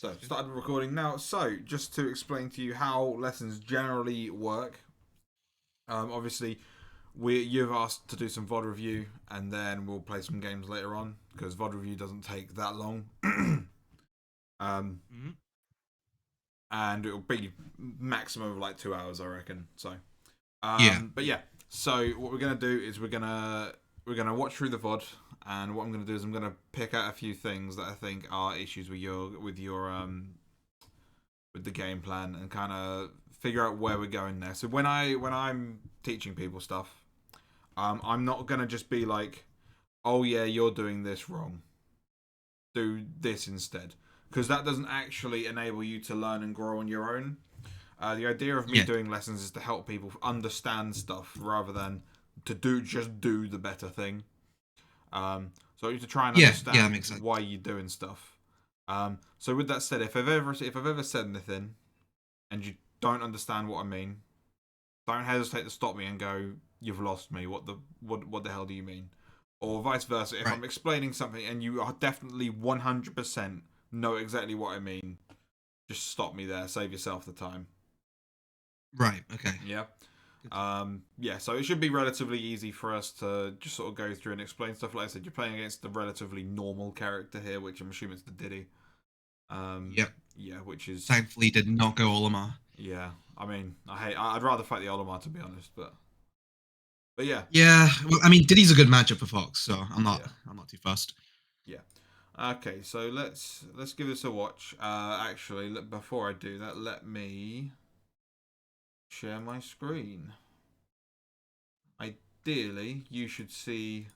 So, started recording now. So, just to explain to you how lessons generally work. Obviously, you've asked to do some VOD review, and then we'll play some games later on because VOD review doesn't take that long. And it'll be maximum of like 2 hours, I reckon. So, but yeah. So what we're gonna do is we're gonna watch through the VOD, and what I'm gonna do is I'm gonna pick out a few things that I think are issues with the game plan, and kind of figure out where we're going there. So when I'm teaching people stuff, I'm not gonna just be like, oh yeah, you're doing this wrong. Do this instead, because that doesn't actually enable you to learn and grow on your own. The idea of me doing lessons is to help people understand stuff rather than to do the better thing. So you to try and understand why you're doing stuff. So with that said, if I've ever said anything and you don't understand what I mean, don't hesitate to stop me and go, "You've lost me. What the hell do you mean?" Or vice versa. If I'm explaining something and you are definitely 100% know exactly what I mean, just stop me there. Save yourself the time. Right. Okay. Yeah. So it should be relatively easy for us to just sort of go through and explain stuff. Like I said, you're playing against the relatively normal character here, which I'm assuming it's the Diddy. Yep. Yeah, which is thankfully did not go Olimar. Yeah, I mean, I'd rather fight the Olimar, to be honest, but yeah. Yeah, well, I mean, Diddy's a good matchup for Fox, so I'm not too fussed. Yeah. Okay, so let's give this a watch. Actually, before I do that, let me share my screen. Ideally, you should see.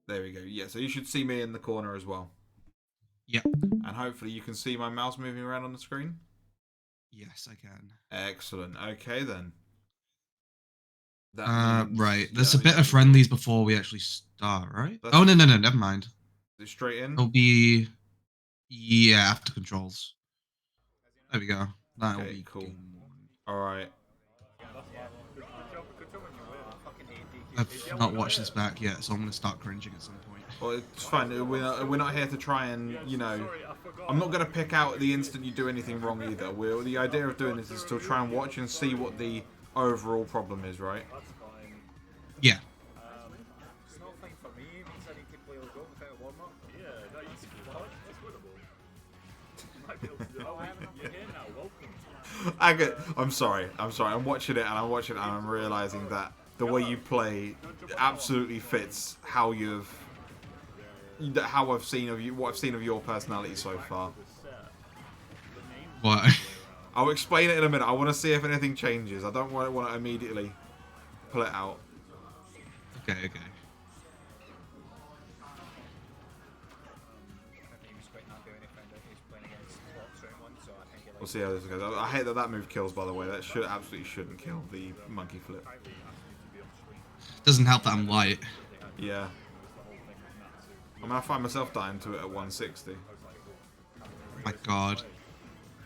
There we go. Yeah, so you should see me in the corner as well. Yep. And hopefully you can see my mouse moving around on the screen. Yes, I can. Excellent. Okay then. That means, right. There's a bit of friendlies before we actually start, right? Oh no, never mind. Is it straight in? It'll be after controls. There we go. That'll be cool. All right. I've not watched this back yet, so I'm gonna start cringing at some point. Well, it's fine. We're not here to try and, I'm not gonna pick out the instant you do anything wrong either. The idea of doing this is to try and watch and see what the overall problem is, right? Yeah. I'm sorry. I'm watching it and I'm realizing that the way you play absolutely fits how I've seen of you, what I've seen of your personality so far. What? I'll explain it in a minute. I want to see if anything changes. I don't want to immediately pull it out. Okay. We'll see how this goes. I hate that move kills, by the way. That absolutely shouldn't kill, the monkey flip. Doesn't help that I'm light. Yeah. I mean, I find myself dying to it at 160. Oh my god.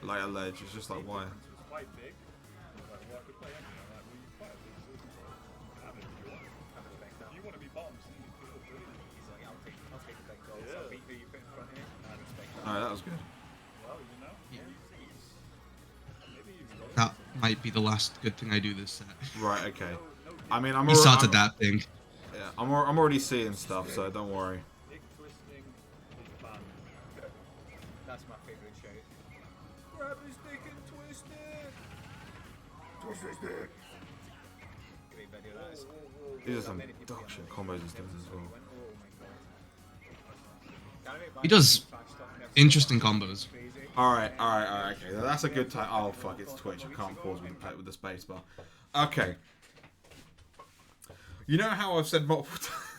Like a ledge. It's just like, why? Alright, that was good. That might be the last good thing I do this set. Right, okay. I mean, He started that thing. Yeah, I'm already seeing stuff, so don't worry. That's my favorite shout. Grab his dick and twist it. Twist his dick. Great video, that is. These are some dog shit combos and stuff as well. He does interesting combos. Alright, okay. That's a good time. Oh, fuck, it's Twitch. I can't pause with the spacebar. Okay. You know how I've said multiple times?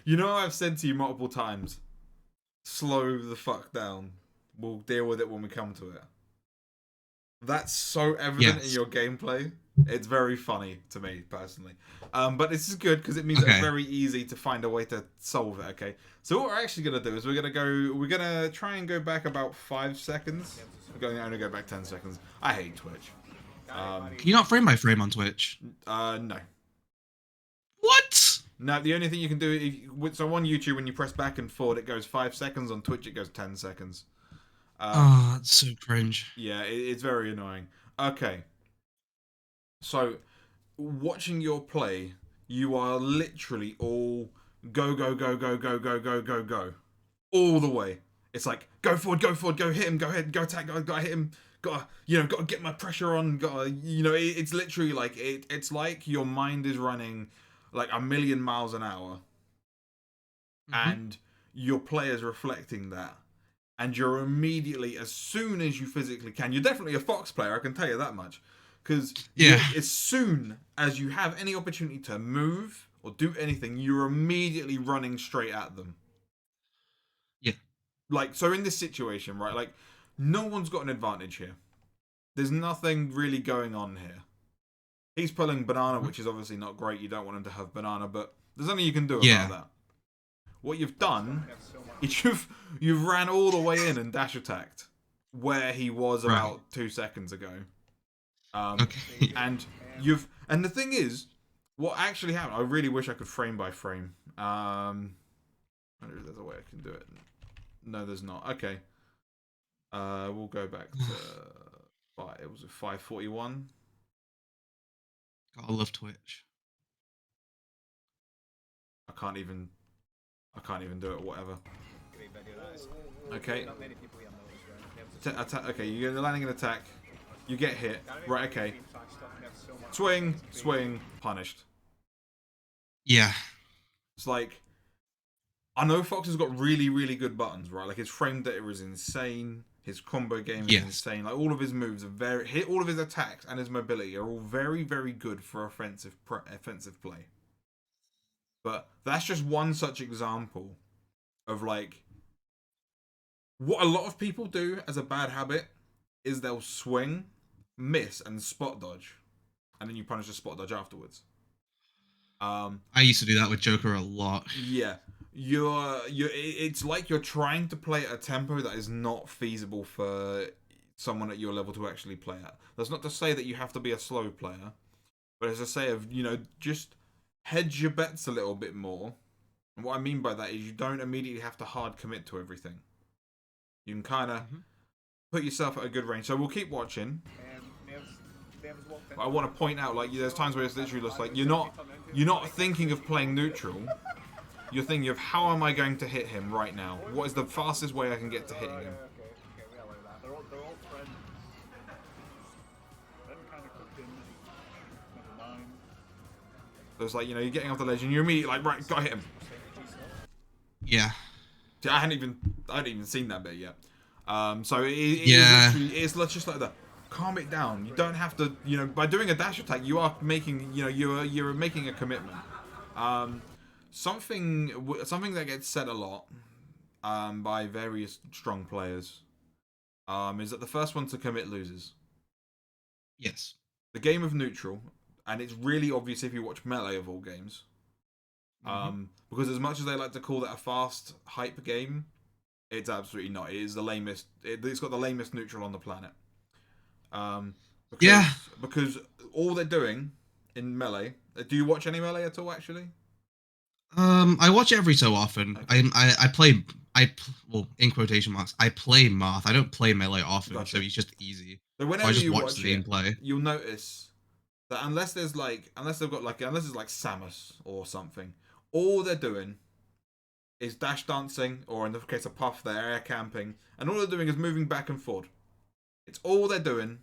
You know I've said to you multiple times, slow the fuck down. We'll deal with it when we come to it. That's so evident in your gameplay. It's very funny to me, personally. But this is good because it means it's very easy to find a way to solve it, okay? So what we're actually going to do is we're going to try and go back about 5 seconds. We're going to only go back 10 seconds. I hate Twitch. Can you not frame by frame on Twitch? No. What? No, the only thing you can do, so on YouTube when you press back and forward it goes 5 seconds, on Twitch it goes 10 seconds. Oh, it's so cringe. Yeah, it's very annoying. Okay, so watching your play, you are literally all go go go go go go go go go all the way. It's like go forward, go hit him, go ahead, go attack, gotta hit him, gotta get my pressure on, it's literally like it's like your mind is running like a million miles an hour, and your player's reflecting that, and you're immediately, as soon as you physically can, you're definitely a Fox player, I can tell you that much, because as soon as you have any opportunity to move or do anything, you're immediately running straight at them. Yeah. Like, so in this situation, right, like, no one's got an advantage here. There's nothing really going on here. He's pulling banana, which is obviously not great. You don't want him to have banana, but there's nothing you can do about that. What you've done is you've ran all the way in and dash attacked where he was about 2 seconds ago. Okay. And the thing is, what actually happened, I really wish I could frame by frame. There's a way I can do it. No, there's not. Okay. We'll go back to it was a 541. God, I love Twitch. I can't even do it. Whatever. Okay. Okay, you're landing an attack. You get hit. Right. Okay. Swing. Punished. Yeah. It's like, I know Fox has got really, really good buttons, right? Like, his frame data is insane. His combo game is insane. Like, all of his moves are all of his attacks and his mobility are all very, very good for offensive play. But that's just one such example of, like, what a lot of people do as a bad habit is they'll swing, miss, and spot dodge, and then you punish the spot dodge afterwards. I used to do that with Joker a lot. Yeah. It's like you're trying to play at a tempo that is not feasible for someone at your level to actually play at. That's not to say that you have to be a slow player, but as I say, just hedge your bets a little bit more. And what I mean by that is you don't immediately have to hard commit to everything. You can kind of put yourself at a good range. So we'll keep watching. But I want to point out, like, there's times where it's literally just like you're not thinking of playing neutral. You're thinking of, how am I going to hit him right now? What is the fastest way I can get to hitting him? They're all friends. Then kind of cooked in. Never mind. So it's like, you're getting off the ledge and you're immediately like, right, gotta hit him. Yeah. See, I hadn't even seen that bit yet. So it's just like that. Calm it down. You don't have to, by doing a dash attack, you are making, you're making a commitment. Something that gets said a lot by various strong players is that the first one to commit loses. Yes. The game of neutral, and it's really obvious if you watch Melee of all games, because as much as they like to call that a fast hype game, it's absolutely not. It is the lamest. It's got the lamest neutral on the planet. Because all they're doing in Melee. Do you watch any Melee at all, actually? I watch every so often. Okay. I play in quotation marks, I play Marth. I don't play Melee often, so it's just easy. So whenever I just you watch the gameplay, you'll notice that unless it's like Samus or something, all they're doing is dash dancing, or in the case of Puff, they're air camping, and all they're doing is moving back and forth. It's all they're doing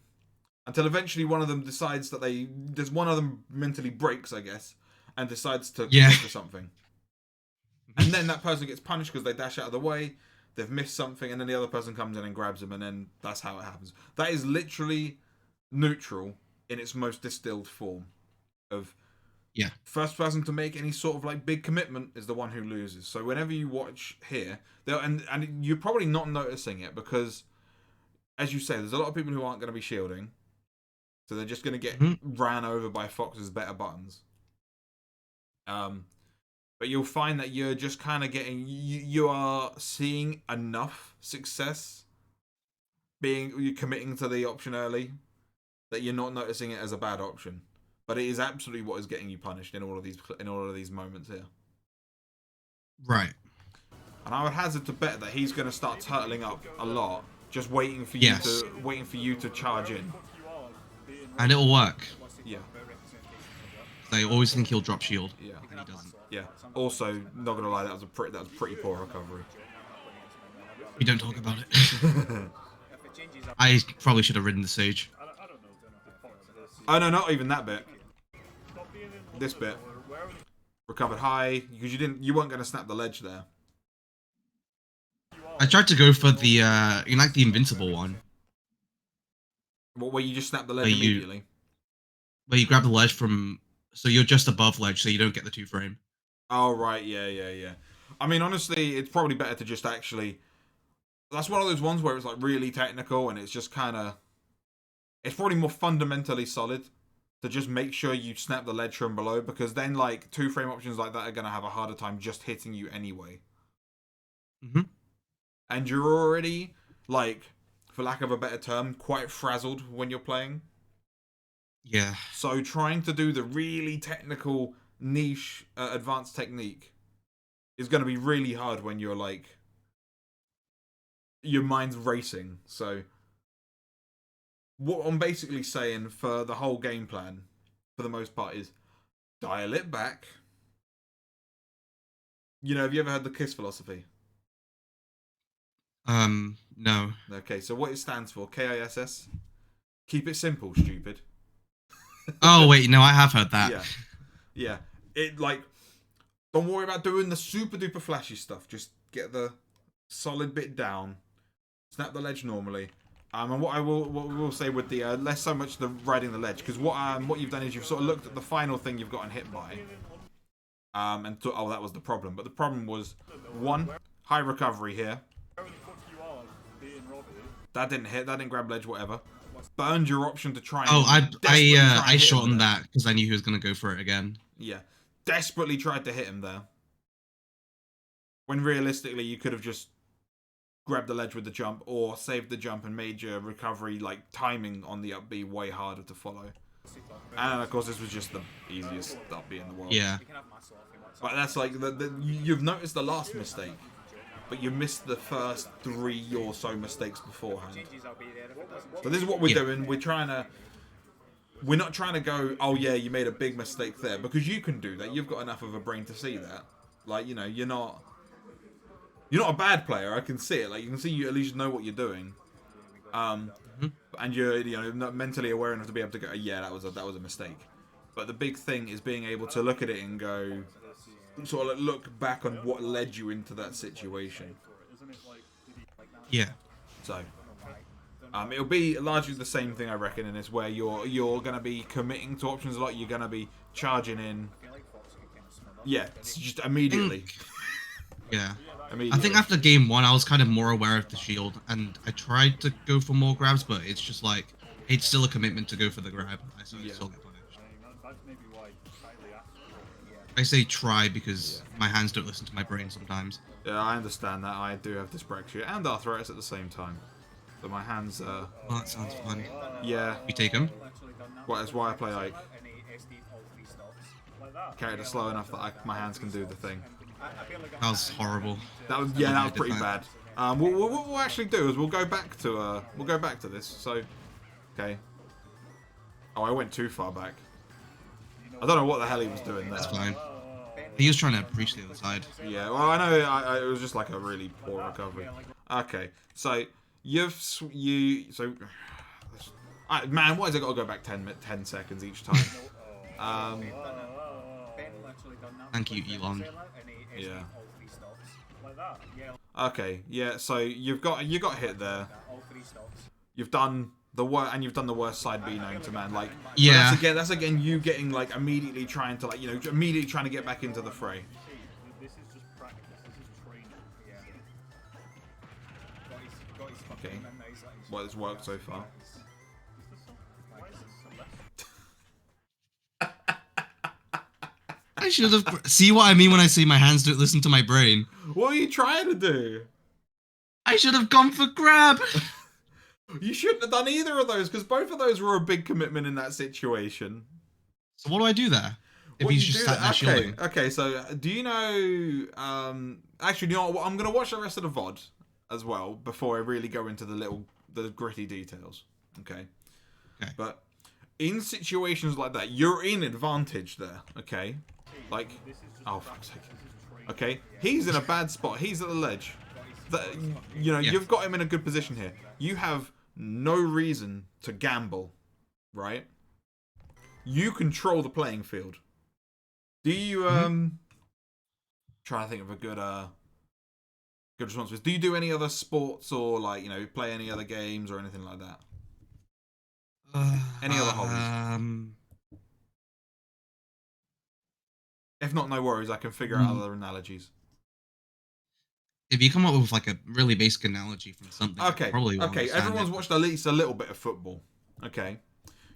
until eventually one of them decides that there's one of them mentally breaks, I guess, and decides to commit to something. And then that person gets punished because they dash out of the way, they've missed something, and then the other person comes in and grabs them, and then that's how it happens. That is literally neutral in its most distilled form. First person to make any sort of like big commitment is the one who loses. So whenever you watch here, and you're probably not noticing it because, as you say, there's a lot of people who aren't going to be shielding, so they're just going to get ran over by Fox's better buttons. But you'll find that you're just kind of getting, you are seeing enough success you're committing to the option early that you're not noticing it as a bad option. But it is absolutely what is getting you punished in all of these moments here. Right. And I would hazard to bet that he's going to start turtling up a lot just waiting for you to charge in. And it'll work. Yeah. They always think he'll drop shield. Yeah. And he doesn't. Yeah. Also, not gonna lie, that was pretty poor recovery. We don't talk about it. I probably should have ridden the Sage. Oh no, not even that bit. This bit. Recovered high, because you weren't gonna snap the ledge there. I tried to go for the the invincible one. Where you just snap the ledge immediately? Where you grab the ledge from, so you're just above ledge, so you don't get the 2-frame. Oh, right, yeah. I mean, honestly, it's probably better to just actually... That's one of those ones where it's like really technical and it's just kind of... It's probably more fundamentally solid to just make sure you snap the ledge from below, because then like 2-frame options like that are going to have a harder time just hitting you anyway. Mm-hmm. And you're already, like, for lack of a better term, quite frazzled when you're playing. Yeah. So trying to do the really technical, niche, advanced technique is going to be really hard when you're, like, your mind's racing. So what I'm basically saying for the whole game plan, for the most part, is dial it back. You know, have you ever heard the KISS philosophy? No. Okay, so what it stands for, KISS? Keep it simple, stupid. Oh, wait, no, I have heard that. Yeah. It, like, don't worry about doing the super duper flashy stuff. Just get the solid bit down. Snap the ledge normally. And what we will say with the, less so much the riding the ledge, because what you've done is you've sort of looked at the final thing you've gotten hit by. And thought, oh, that was the problem. But the problem was, one, high recovery here. That didn't hit, that didn't grab ledge, whatever. Burned your option to try and... I shortened that because I knew he was going to go for it again. Yeah. Desperately tried to hit him there. When realistically, you could have just grabbed the ledge with the jump or saved the jump and made your recovery, like, timing on the up B way harder to follow. And, of course, this was just the easiest up B in the world. Yeah. But that's like, you've noticed the last mistake. But you missed the first 3 or so mistakes beforehand. So this is what we're doing. We're not trying to go, oh yeah, you made a big mistake there, because you can do that. You've got enough of a brain to see that. Like, you know, you're not a bad player. I can see it. Like, you can see you at least know what you're doing. And you're, you know, not mentally aware enough to be able to go, yeah, that was a mistake. But the big thing is being able to look at it and go, sort of look back on what led you into that situation. Yeah. So, it'll be largely the same thing, I reckon, in this, where you're going to be committing to options a lot. You're going to be charging in. Yeah, just immediately. Yeah. Immediately. I think after game 1, I was kind of more aware of the shield, and I tried to go for more grabs, but it's just like, it's still a commitment to go for the grab. I still get punished. I say try because my hands don't listen to my brain sometimes. Yeah, I understand that. I do have dyspraxia and arthritis at the same time. So my hands Oh, that sounds fun. Yeah. You take them? Well, that's why I play, like, character slow enough that my hands can do the thing. That was horrible. That was that was pretty bad. What we'll actually do is we'll go back to this. So, okay. Oh, I went too far back. I don't know what the hell he was doing there. That's fine. He was trying to breach the other side. Yeah, well, I know it was just like a really poor recovery. Okay, so man, why has it got to go back 10 seconds each time? Thank you, Elon. Yeah. Okay, yeah. So you got hit there. You've done the worst side B known to man. Like, yeah. That's again you getting like immediately trying to immediately trying to get back into the fray. Okay. Well, it's worked so far. I should have. See what I mean when I say my hands don't listen to my brain? What are you trying to do? I should have gone for grab. You shouldn't have done either of those, because both of those were a big commitment in that situation. So what do I do there? If he's just sat there shielding. Okay, so do you know... actually, you know what? I'm going to watch the rest of the VOD as well before I really go into the gritty details. Okay. But in situations like that, you're in advantage there. Okay. Like, oh fuck's sake. Okay. He's in a bad spot. He's at the ledge. You've got him in a good position here. You have no reason to gamble, right? You control the playing field. Do you try to think of a good response? Do you do any other sports or play any other games or anything like that? Any other hobbies? If not, no worries. I can figure out other analogies. If you come up with like a really basic analogy from something, okay. Everyone's watched at least a little bit of football. Okay.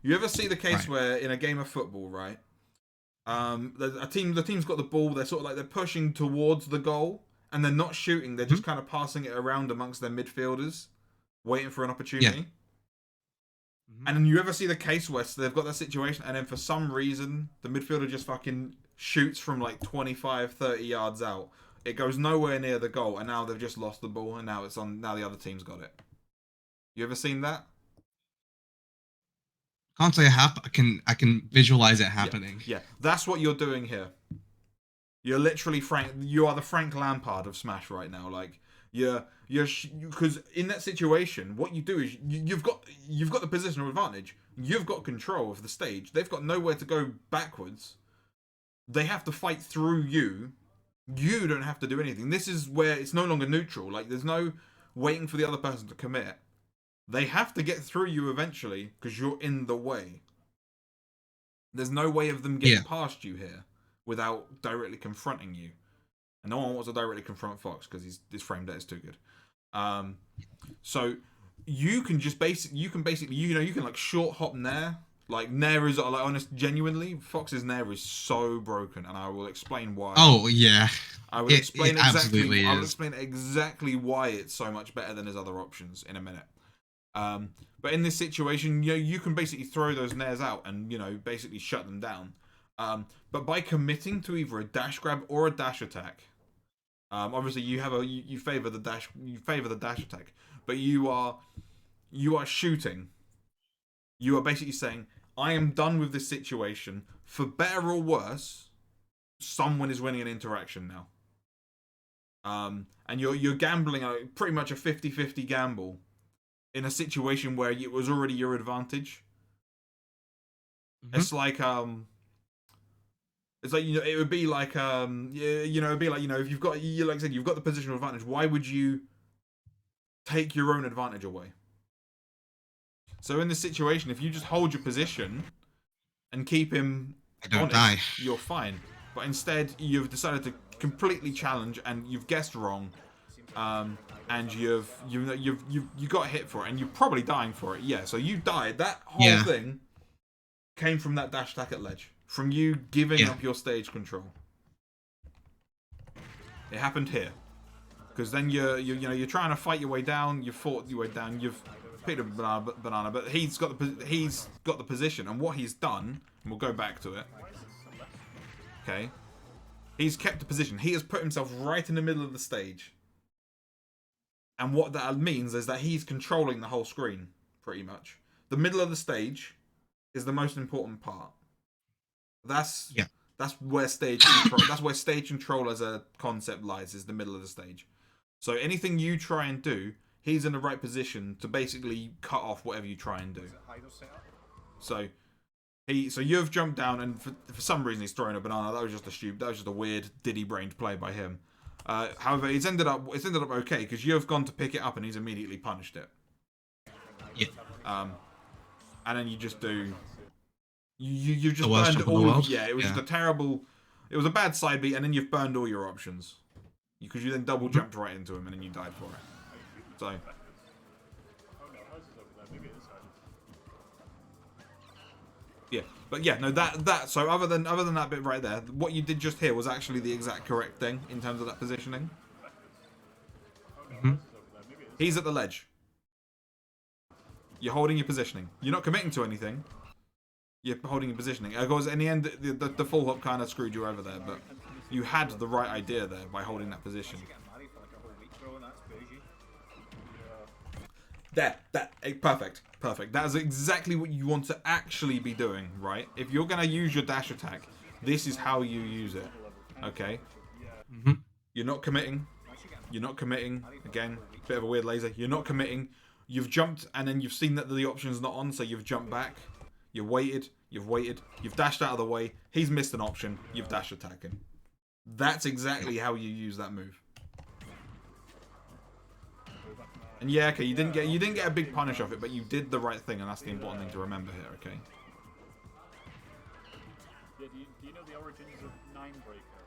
You ever see the case where in a game of football, right? The team's got the ball. They're sort of like they're pushing towards the goal, and they're not shooting. They're just kind of passing it around amongst their midfielders, waiting for an opportunity. And then you ever see the case where they've got that situation, and then for some reason the midfielder just fucking shoots from like 25, 30 yards out. It goes nowhere near the goal, and now they've just lost the ball, and now now the other team's got it. You ever seen that? Can't say I have. I can visualize it happening. Yeah, that's what you're doing here. You're literally you are the Frank Lampard of Smash right now. Like because in that situation, what you do is you've got the positional advantage. You've got control of the stage. They've got nowhere to go backwards. They have to fight through you. You don't have to do anything. This is where it's no longer neutral. Like there's no waiting for the other person to commit. They have to get through you eventually because you're in the way. There's no way of them getting past you here without directly confronting you. And no one wants to directly confront Fox because his frame data is too good. So you can just you can like short hop Nair. Like Nair is like honest, genuinely, Fox's Nair is so broken, and I will explain why. Oh yeah, I will explain exactly. I will explain exactly why it's so much better than his other options in a minute. But in this situation, you can basically throw those Nairs out and basically shut them down. But by committing to either a dash grab or a dash attack, obviously you favor the dash attack, but you are shooting. You are basically saying, I am done with this situation. For better or worse, someone is winning an interaction now. And you're gambling pretty much a 50-50 gamble in a situation where it was already your advantage. It's like it would be like it'd be like if you've got like I said, you've got the positional advantage. Why would you take your own advantage away? So in this situation, if you just hold your position and keep him honest, you're fine. But instead, you've decided to completely challenge, and you've guessed wrong, and you got hit for it, and you're probably dying for it. Yeah, so you died. That whole thing came from that dash attack at ledge, from you giving up your stage control. It happened here, because then you're trying to fight your way down. You fought your way down. You've picked a banana, but he's got the position, and what he's done, and we'll go back to it. Okay, he's kept the position. He has put himself right in the middle of the stage, and what that means is that he's controlling the whole screen pretty much. The middle of the stage is the most important part. That's where stage control. That's where stage control as a concept lies. Is the middle of the stage. So anything you try and do, he's in the right position to basically cut off whatever you try and do. So you've jumped down, and for some reason he's throwing a banana. That was just a weird diddy-brained play by him. However, it's ended up okay because you've gone to pick it up and he's immediately punished it. Yeah. And then you just do. You just burned all. Yeah, it was just a terrible. It was a bad side beat, and then you've burned all your options because you then double jumped right into him and then you died for it. So. Yeah, but yeah, no, that. So other than that bit right there, what you did just here was actually the exact correct thing in terms of that positioning. Mm-hmm. He's at the ledge. You're holding your positioning. You're not committing to anything. You're holding your positioning. Of course, in the end, the full hop kind of screwed you over there, but you had the right idea there by holding that position. Perfect. That is exactly what you want to actually be doing, right? If you're gonna use your dash attack, this is how you use it. Okay. Mm-hmm. You're not committing. Again, bit of a weird laser. You're not committing. You've jumped, and then you've seen that the option's not on, so you've jumped back. You've waited. You've dashed out of the way. He's missed an option. You've dash attacking. That's exactly how you use that move. And yeah, okay, you didn't get a big punish off it, but you did the right thing, and that's the important thing to remember here, okay? Yeah, do you know the origins of Ninebreaker?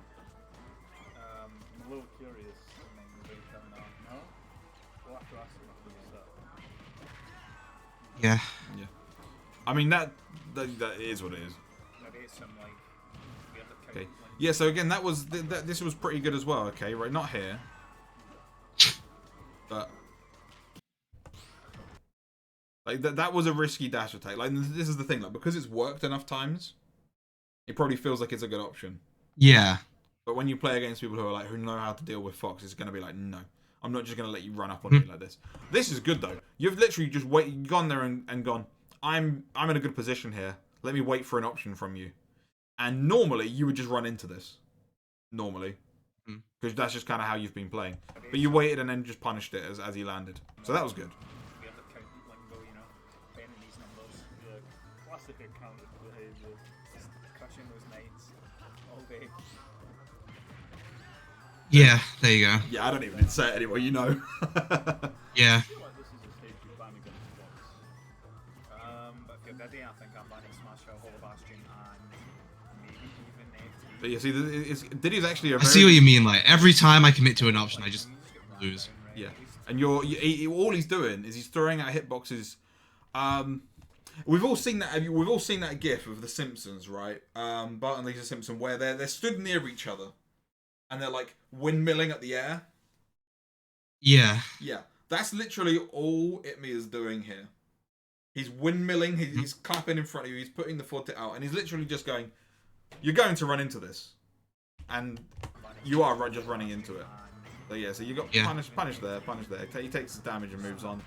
I'm a little curious. Ninebreaker now. No? We'll have to ask him after we start. Yeah. Yeah. I mean, that is what it is. Maybe it's some like weird account, Okay. like, Yeah, so again, this was pretty good as well, okay? Right, not here. But like that was a risky dash attack. Like, this is the thing, like, because it's worked enough times, it probably feels like it's a good option. Yeah. But when you play against people who know how to deal with Fox, it's gonna be like, no, I'm not just gonna let you run up on me like this. This is good though. You've literally just gone there and gone, I'm in a good position here. Let me wait for an option from you. And normally you would just run into this. Normally. Because that's just kind of how you've been playing. But you waited and then just punished it as he landed. So that was good. weird account lingo, you know, bending these numbers, Yeah, classic accountant behaviour. just crushing those nines all day. Yeah, there you go. Yeah, I don't even need to say it anymore, you know. Yeah. I feel like this is a stage you ban against Fox. But if you're ready, I think I'm banning Smash Hill, Hollow Bastion, and maybe even FT. But you see, Diddy's actually a I very... see what you mean. Like, every time I commit to an option, I just lose. Yeah. And all he's doing is he's throwing out hitboxes. We've all seen that. We've all seen that GIF of the Simpsons, right? Bart and Lisa Simpson, where they're stood near each other, and they're like windmilling at the air. Yeah. Yeah, that's literally all Itmi is doing here. He's windmilling. He's clapping in front of you. He's putting the foot out, and he's literally just going, "You're going to run into this," and you are just running into it. So yeah, so you got punish there. He takes the damage and moves on.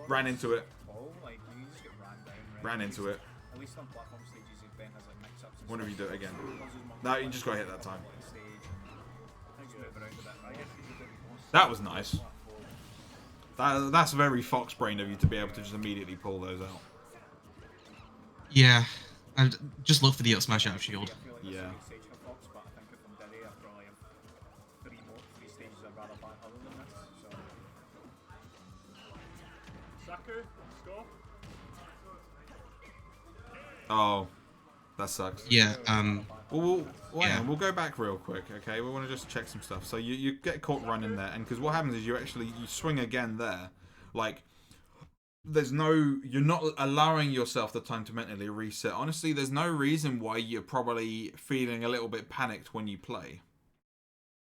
Ran into it. Like, you just get ran down, right? Ran into it. At least on platform stages, if Ben has like mix-ups and Whenever you stuff. do it again. Sometimes there's No, you just got to hit that time. stage and just move around a bit, I right? guess he's a bit more That was nice. That's very fox brain of you to be able to just immediately pull those out. Yeah. And just look for the up smash out of shield. I feel like Yeah. it's a good stage for Fox, but I think if I'm Diddy, I probably have three stages I'd rather ban other than this. So Saku, score. Oh, that sucks. Yeah. Well, hang Yeah. on, we'll go back real quick, okay? We want to just check some stuff. So you get caught running there, and because what happens is you swing again there, like you're not allowing yourself the time to mentally reset. Honestly, there's no reason why you're probably feeling a little bit panicked when you play,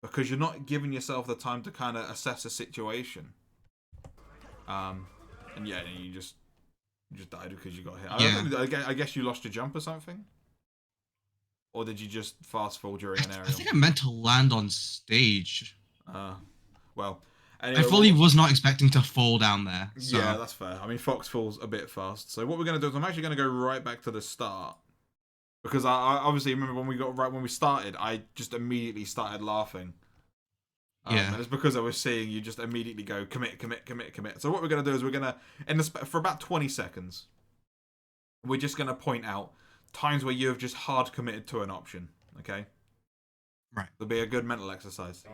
because you're not giving yourself the time to kind of assess a situation. And yeah, you just died because you got hit. Yeah. I guess you lost your jump or something. Or did you just fast fall during an I aerial? think I meant to land on stage. Well, anyway, I fully was not expecting to fall down there. So. Yeah, that's fair. I mean, Fox falls a bit fast. So what we're going to do is I'm actually going to go right back to the start. Because I obviously remember when we started, I just immediately started laughing. Yeah. And it's because I was seeing you just immediately go, commit. So what we're going to do is we're going to, for about 20 seconds, we're just going to point out times where you have just hard committed to an option, okay? Right. It'll be a good mental exercise. Good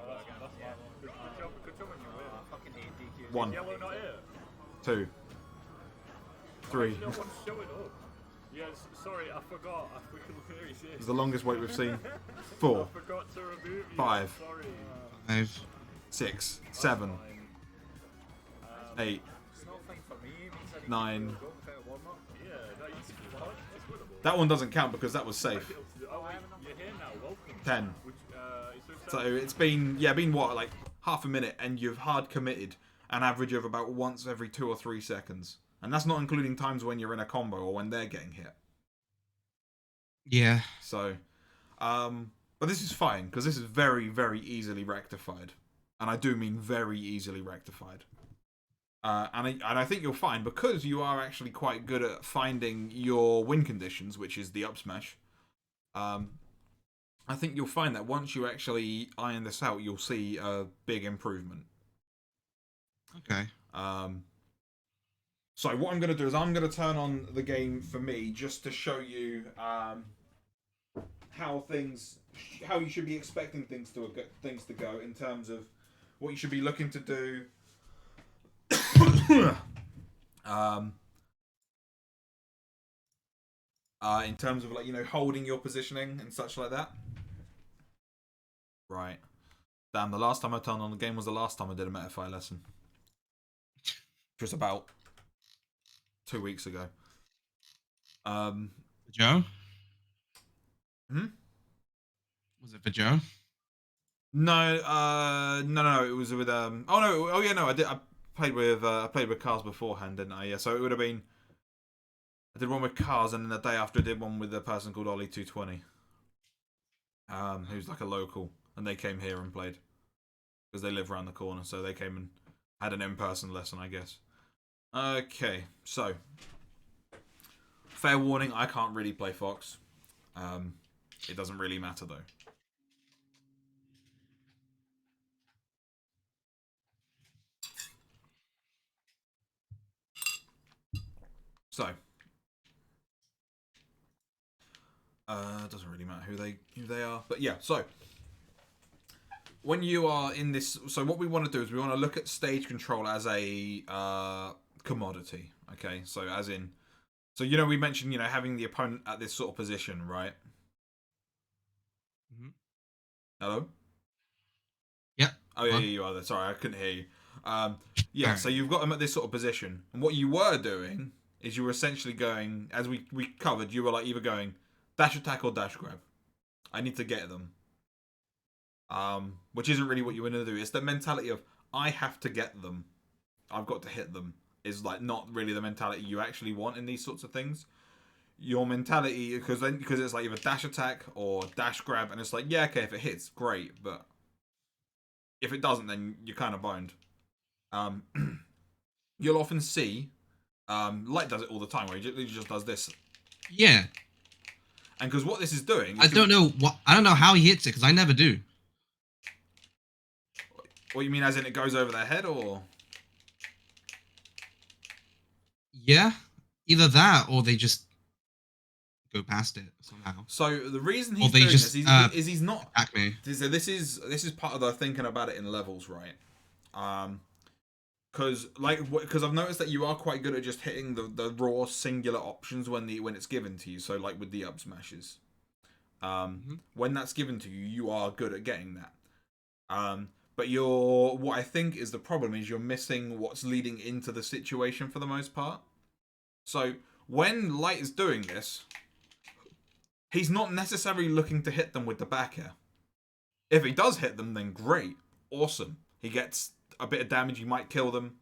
job on your way. I fucking hate DQs. 1, Yellow not here. 2, 3. No one's showing up. Yes, sorry, I forgot. We can hear his It's the longest wait we've seen. 4, I forgot to remove you. 5, Sorry. 5. 6, 7, 8, It's not fine for me. It means I 9. go without a warm-up. Yeah, that used to be fun. That's winnable. That one doesn't count because that was safe. Oh, wait, you're here now. Welcome. 10. Which, So it's been what, like half a minute, and you've hard committed an average of about once every 2 or 3 seconds, and that's not including times when you're in a combo or when they're getting hit. Yeah. So, but this is fine because this is very, very easily rectified, and I do mean very easily rectified. And I think you'll find, because you are actually quite good at finding your win conditions, which is the up smash. I think you'll find that once you actually iron this out, you'll see a big improvement. Okay. So what I'm going to do is I'm going to turn on the game for me just to show you how you should be expecting things to go in terms of what you should be looking to do. In terms of, like, holding your positioning and such like that. Right. Damn, the last time I turned on the game was the last time I did a Metafy lesson. Which was about 2 weeks ago. Joe? Hmm? Was it for Joe? No. It was with I played with Cars beforehand, didn't I? Yeah, so it would have been. I did one with Cars, and then the day after I did one with a person called Ollie 220. Who's like a local, and they came here and played because they live around the corner. So they came and had an in-person lesson, I guess. Okay, so fair warning, I can't really play Fox. It doesn't really matter though. So, it doesn't really matter who they are, but yeah. So, when you are in this, so what we want to do is we want to look at stage control as a commodity. Okay, so as in, so we mentioned having the opponent at this sort of position, right? Mm-hmm. Hello. Yep. Oh yeah, you are there. Sorry, I couldn't hear you. Yeah, Right. so you've got them at this sort of position, and what you were doing is you were essentially going, as we covered, you were like either going dash attack or dash grab. I need to get them. Which isn't really what you want to do. It's the mentality of I have to get them. I've got to hit them. Is like not really the mentality you actually want in these sorts of things. Your mentality, because it's like either dash attack or dash grab, and it's like, yeah, okay, if it hits, great, but if it doesn't, then you're kind of boned. You'll often see, Light does it all the time, where he just does this. Yeah. And because what this is doing, I don't know how he hits it, because I never do. What you mean, as in it goes over their head, or? Yeah, either that or they just go past it somehow. So the reason he's doing this is he's not. Attack me. So this is part of the thinking about it in levels, right? Because I've noticed that you are quite good at just hitting the raw singular options when it's given to you. So like with the up smashes, when that's given to you, you are good at getting that. But what I think is the problem is you're missing what's leading into the situation for the most part. So when Light is doing this, he's not necessarily looking to hit them with the back air. If he does hit them, then great, awesome. He gets a bit of damage, he might kill them.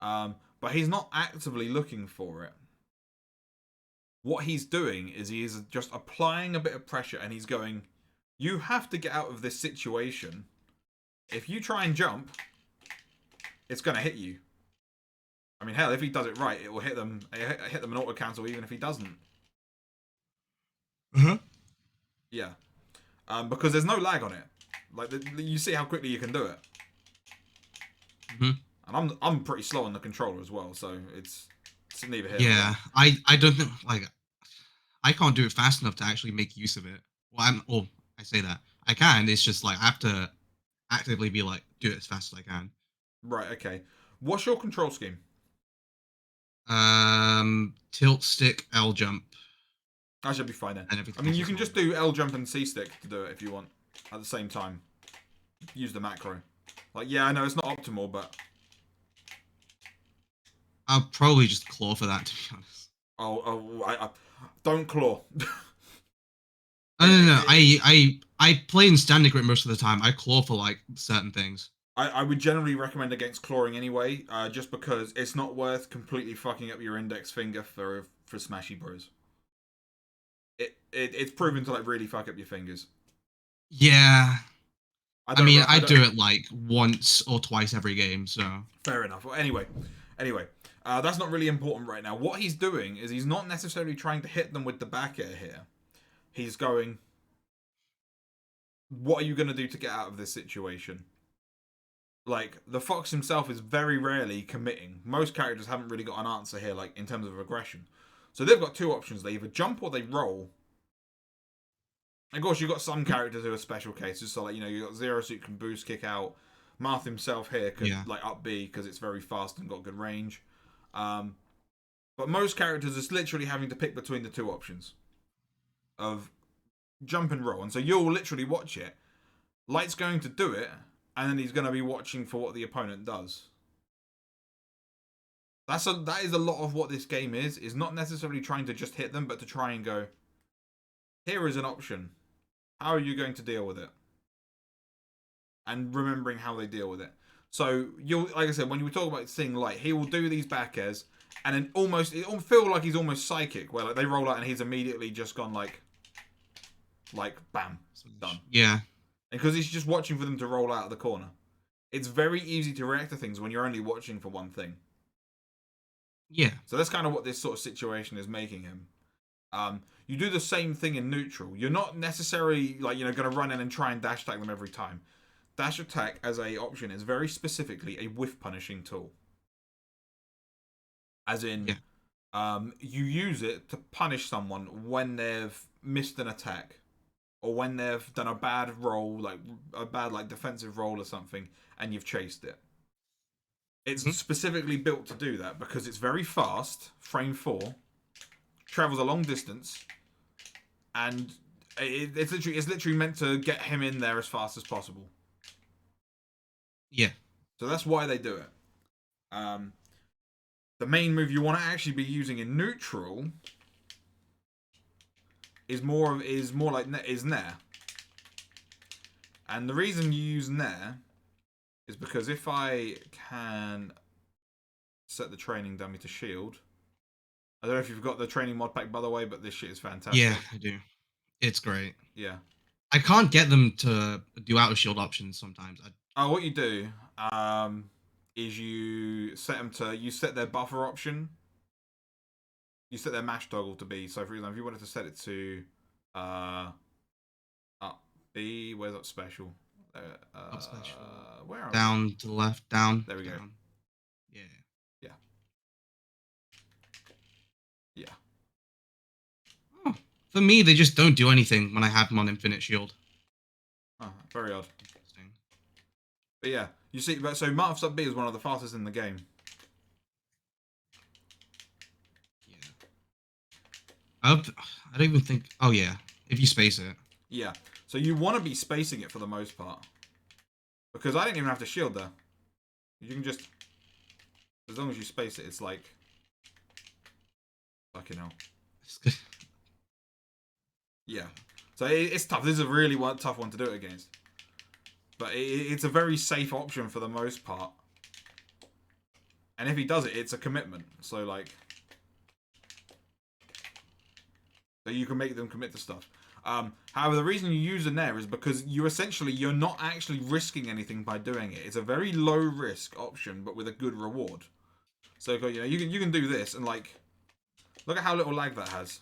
But he's not actively looking for it. What he's doing is he is just applying a bit of pressure, and he's going, you have to get out of this situation. If you try and jump, it's going to hit you. I mean, hell, if he does it right, it will hit them an auto cancel even if he doesn't. Yeah. Because there's no lag on it. Like, you see how quickly you can do it. And I'm pretty slow on the controller as well, so it's neither here. Yeah, I don't think, like, I can't do it fast enough to actually make use of it. Well, I say that I can. It's just like I have to actively be like, do it as fast as I can. Right. Okay. What's your control scheme? Tilt stick, L jump. I should be fine then. And everything I mean, you can just do L jump and C stick to do it if you want at the same time. Use the macro. Like, yeah, I know it's not optimal, but I'll probably just claw for that, to be honest. I don't claw. No. I play in standing grip most of the time. I claw for like certain things. I would generally recommend against clawing anyway, just because it's not worth completely fucking up your index finger for Smashy Bros. It's proven to like really fuck up your fingers. Yeah. I do it like once or twice every game, so. Fair enough. Well, anyway, Anyway, that's not really important right now. What he's doing is he's not necessarily trying to hit them with the back air here. He's going, what are you going to do to get out of this situation? Like, the Fox himself is very rarely committing. Most characters haven't really got an answer here, like, in terms of aggression. So they've got two options. They either jump or they roll. Of course, you've got some characters who are special cases. So, like, you've got Zero Suit can boost, kick out. Marth himself here could, like, up B because it's very fast and got good range. But most characters are literally having to pick between the two options of jump and roll. And so you'll literally watch it. Light's going to do it, and then he's going to be watching for what the opponent does. That is a lot of what this game is not necessarily trying to just hit them, but to try and go, here is an option. How are you going to deal with it? And remembering how they deal with it. So, like I said, when you talk about seeing Light, he will do these back airs, and then it'll feel like he's almost psychic, where like they roll out and he's immediately just gone like bam, done. Yeah. Because he's just watching for them to roll out of the corner. It's very easy to react to things when you're only watching for one thing. Yeah. So that's kind of what this sort of situation is making him. You do the same thing in neutral. You're not necessarily like going to run in and try and dash attack them every time. Dash attack as a option is very specifically a whiff punishing tool. As in, you use it to punish someone when they've missed an attack. Or when they've done a bad roll, like a bad defensive roll or something, and you've chased it. It's specifically built to do that because it's very fast, frame 4, travels a long distance, and it's literally meant to get him in there as fast as possible. Yeah. So that's why they do it. The main move you want to actually be using in neutral is more like Nair. And the reason you use Nair is because if I can set the training dummy to shield. I don't know if you've got the training mod pack, by the way, but this shit is fantastic. Yeah, I do. It's great. Yeah. I can't get them to do out of shield options sometimes. What you do is you set their buffer option. You set their mash toggle to B. So, for example, if you wanted to set it to up B, where's up special? Up special. Where down to the left, down. There we down. go. Yeah. Yeah. Oh, for me, they just don't do anything when I have them on infinite shield. Oh, very odd. Interesting. But yeah, you see, so Marth sub B is one of the fastest in the game. I don't even think. Oh yeah, if you space it. Yeah, so you want to be spacing it for the most part, because I didn't even have to shield there. You can just, as long as you space it, it's like, fucking hell. Yeah, so it's tough. This is a really tough one to do it against, but it's a very safe option for the most part. And if he does it, it's a commitment. So like. So you can make them commit to stuff. However, the reason you use a Nair is because you're not actually risking anything by doing it. It's a very low risk option, but with a good reward. So you can do this and like, look at how little lag that has.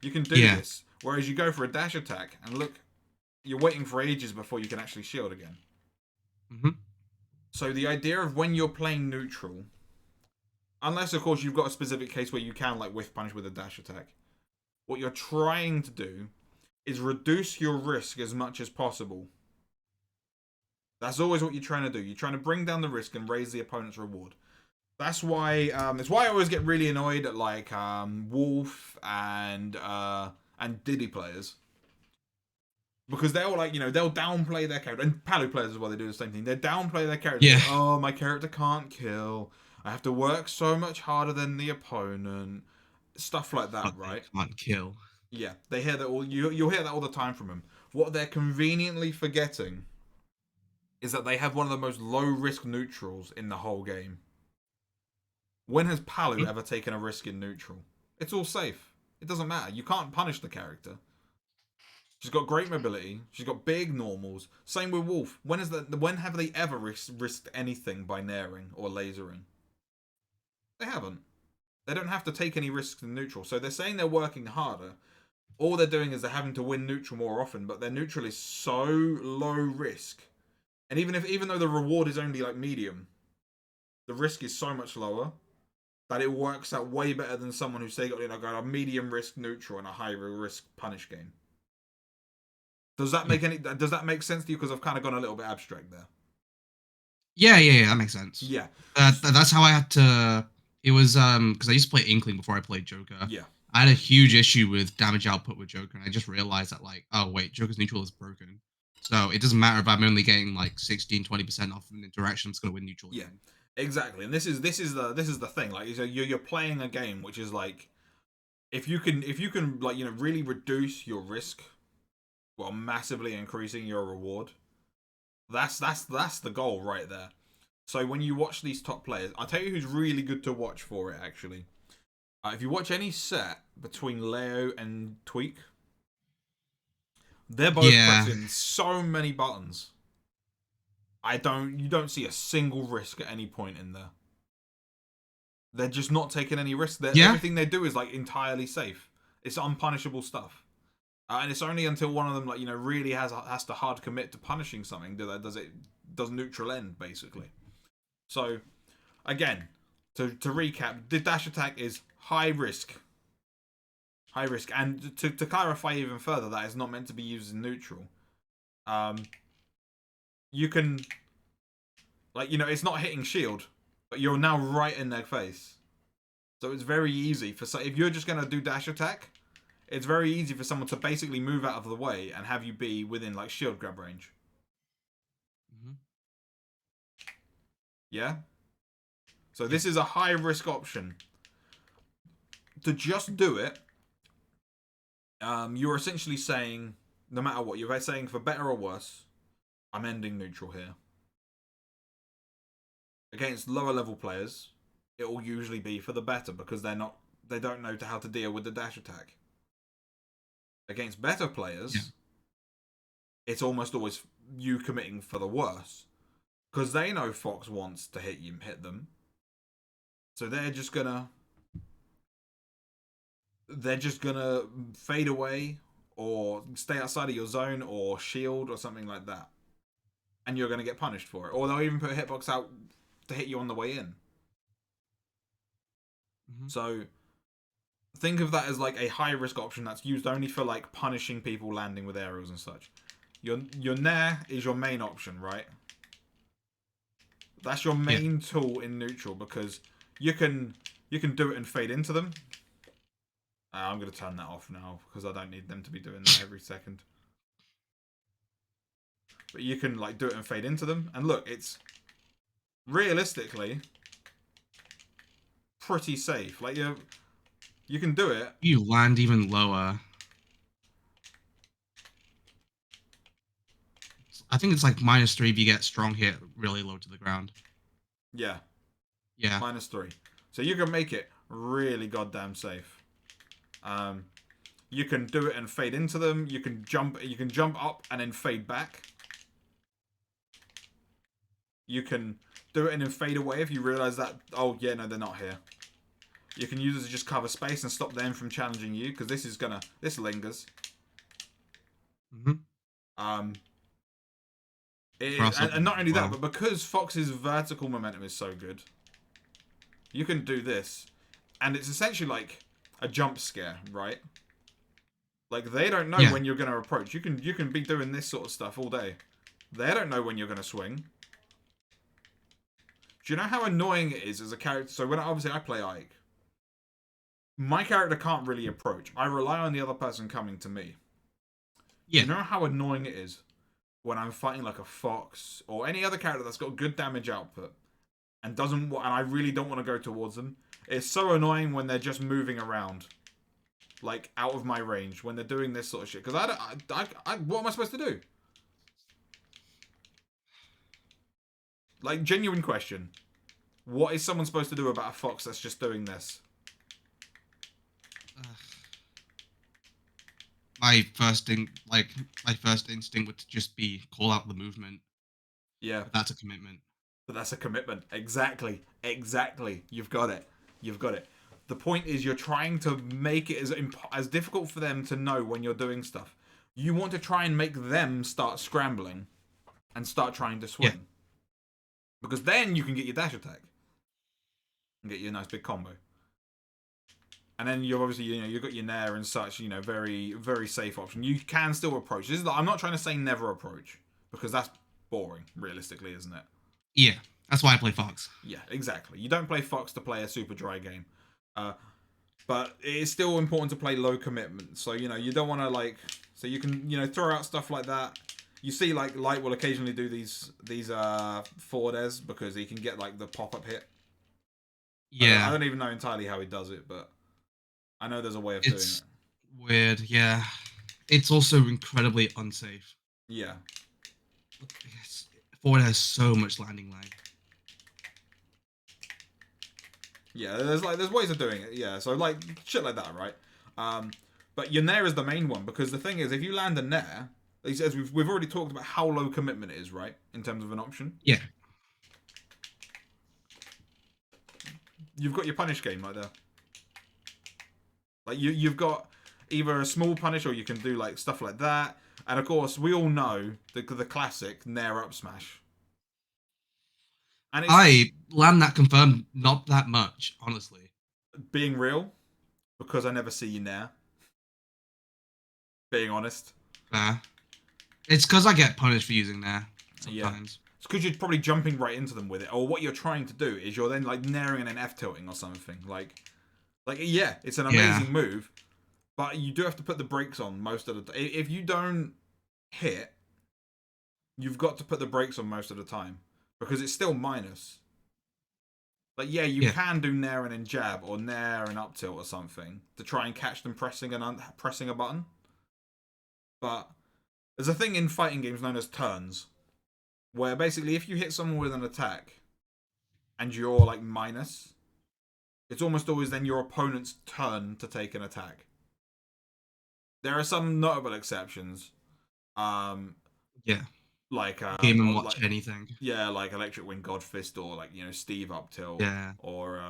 You can do this, whereas you go for a dash attack and look, you're waiting for ages before you can actually shield again. So the idea of when you're playing neutral. Unless, of course, you've got a specific case where you can, like, whiff punish with a dash attack. What you're trying to do is reduce your risk as much as possible. That's always what you're trying to do. You're trying to bring down the risk and raise the opponent's reward. That's why I always get really annoyed at, like, Wolf and Diddy players. Because they'll, like, they'll downplay their character. And Palu players as well, they do the same thing. They downplay their character. Yeah. Like, oh, my character can't kill. I have to work so much harder than the opponent. Stuff like that, right? Can't kill. Yeah, they hear that all. You'll hear that all the time from them. What they're conveniently forgetting is that they have one of the most low-risk neutrals in the whole game. When has Palu ever taken a risk in neutral? It's all safe. It doesn't matter. You can't punish the character. She's got great mobility. She's got big normals. Same with Wolf. When have they ever risked anything by nairing or lasering? They haven't. They don't have to take any risks in neutral. So they're saying they're working harder. All they're doing is they're having to win neutral more often, but their neutral is so low risk. And even though the reward is only like medium, the risk is so much lower that it works out way better than someone who say got got a medium risk neutral and a high risk punish game. Does that make sense to you? Because I've kind of gone a little bit abstract there. Yeah, that makes sense. Yeah. That's how I had to. It was because I used to play Inkling before I played Joker. Yeah. I had a huge issue with damage output with Joker, and I just realized that like, oh wait, Joker's neutral is broken. So it doesn't matter if I'm only getting like 16-20% off an interaction, I'm just gonna win neutral. Yeah. Again. Exactly. And this is the thing. Like you're playing a game which is like if you can like really reduce your risk while massively increasing your reward. That's the goal right there. So when you watch these top players, I'll tell you who's really good to watch for it actually. If you watch any set between Leo and Tweak, they're both pressing so many buttons. You don't see a single risk at any point in there. They're just not taking any risks. Everything they do is like entirely safe. It's unpunishable stuff. And it's only until one of them like really has to hard commit to punishing something does neutral end basically. So again, to recap, the dash attack is high risk, and to clarify even further, that is not meant to be used in neutral. You can it's not hitting shield, but you're now right in their face, so it's very easy if you're just gonna do dash attack. It's very easy for someone to basically move out of the way and have you be within like shield grab range. Mm-hmm. Yeah? So this is a high risk option. To just do it, you're essentially saying, no matter what, you're saying for better or worse, I'm ending neutral here. Against lower level players, it will usually be for the better because they don't know how to deal with the dash attack. Against better players, it's almost always you committing for the worse because they know Fox wants to hit them, so they're just gonna fade away or stay outside of your zone or shield or something like that, and you're gonna get punished for it. Or they'll even put a hitbox out to hit you on the way in. Mm-hmm. So think of that as like a high risk option that's used only for like punishing people landing with aerials and such. Your nair is your main option, right? That's your main tool in neutral because you can do it and fade into them. I'm gonna turn that off now because I don't need them to be doing that every second. But you can like do it and fade into them, and look, it's realistically pretty safe. Like you can do it. You land even lower. I think it's like -3 if you get strong hit really low to the ground. Yeah. Yeah. -3. So you can make it really goddamn safe. You can do it and fade into them. You can jump up and then fade back. You can do it and then fade away if you realize that, oh yeah, no, they're not here. You can use it to just cover space and stop them from challenging you because this lingers. Mm-hmm. And not only that, but because Fox's vertical momentum is so good, you can do this, and it's essentially like a jump scare, right? Like they don't know when you're going to approach. You can be doing this sort of stuff all day. They don't know when you're going to swing. Do you know how annoying it is as a character? So when I play Ike, my character can't really approach. I rely on the other person coming to me. Yeah. You know how annoying it is when I'm fighting like a Fox or any other character that's got good damage output and I really don't want to go towards them. It's so annoying when they're just moving around, like out of my range when they're doing this sort of shit. Because what am I supposed to do? Like, genuine question. What is someone supposed to do about a Fox that's just doing this? my first instinct would just be call out the movement. Yeah, But that's a commitment. but that's a commitment. Exactly. You've got it. The point is, you're trying to make it as difficult for them to know when you're doing stuff. You want to try and make them start scrambling and start trying to swing. Yeah. Because then you can get your dash attack and get you a nice big combo. And then you've obviously, you've got your nair and such, very, very safe option. You can still approach. I'm not trying to say never approach, because that's boring, realistically, isn't it? Yeah, that's why I play Fox. Yeah, exactly. You don't play Fox to play a super dry game. But it is still important to play low commitment. So, you don't want to, so you can, throw out stuff like that. You see, Light will occasionally do these forward airs because he can get, the pop-up hit. Yeah. I don't even know entirely how he does it, but I know there's a way of doing it. Weird, yeah. It's also incredibly unsafe. Yeah. Forward has so much landing lag. Yeah, there's ways of doing it. Yeah, so shit like that, right? But your nair is the main one, because the thing is, if you land a nair, as we've already talked about how low commitment it is, right, in terms of an option. Yeah. You've got your punish game right there. You've got either a small punish, or you can do stuff like that. And of course, we all know the classic nair up smash. And I land that confirmed not that much, honestly. Being real, because I never see you nair. Being honest. It's because I get punished for using nair sometimes. Yeah. It's because you're probably jumping right into them with it, or what you're trying to do is you're then nairing and then F tilting or something. Yeah, it's an amazing move, but you do have to put the brakes on most of the time. If you don't hit, you've got to put the brakes on most of the time, because it's still minus. You can do nair and then jab, or nair and up tilt or something to try and catch them pressing a button. But there's a thing in fighting games known as turns, where basically if you hit someone with an attack and you're minus, it's almost always then your opponent's turn to take an attack. There are some notable exceptions. Game and watch anything. Yeah, Electric Wing Godfist, or Steve up tilt. Yeah. Or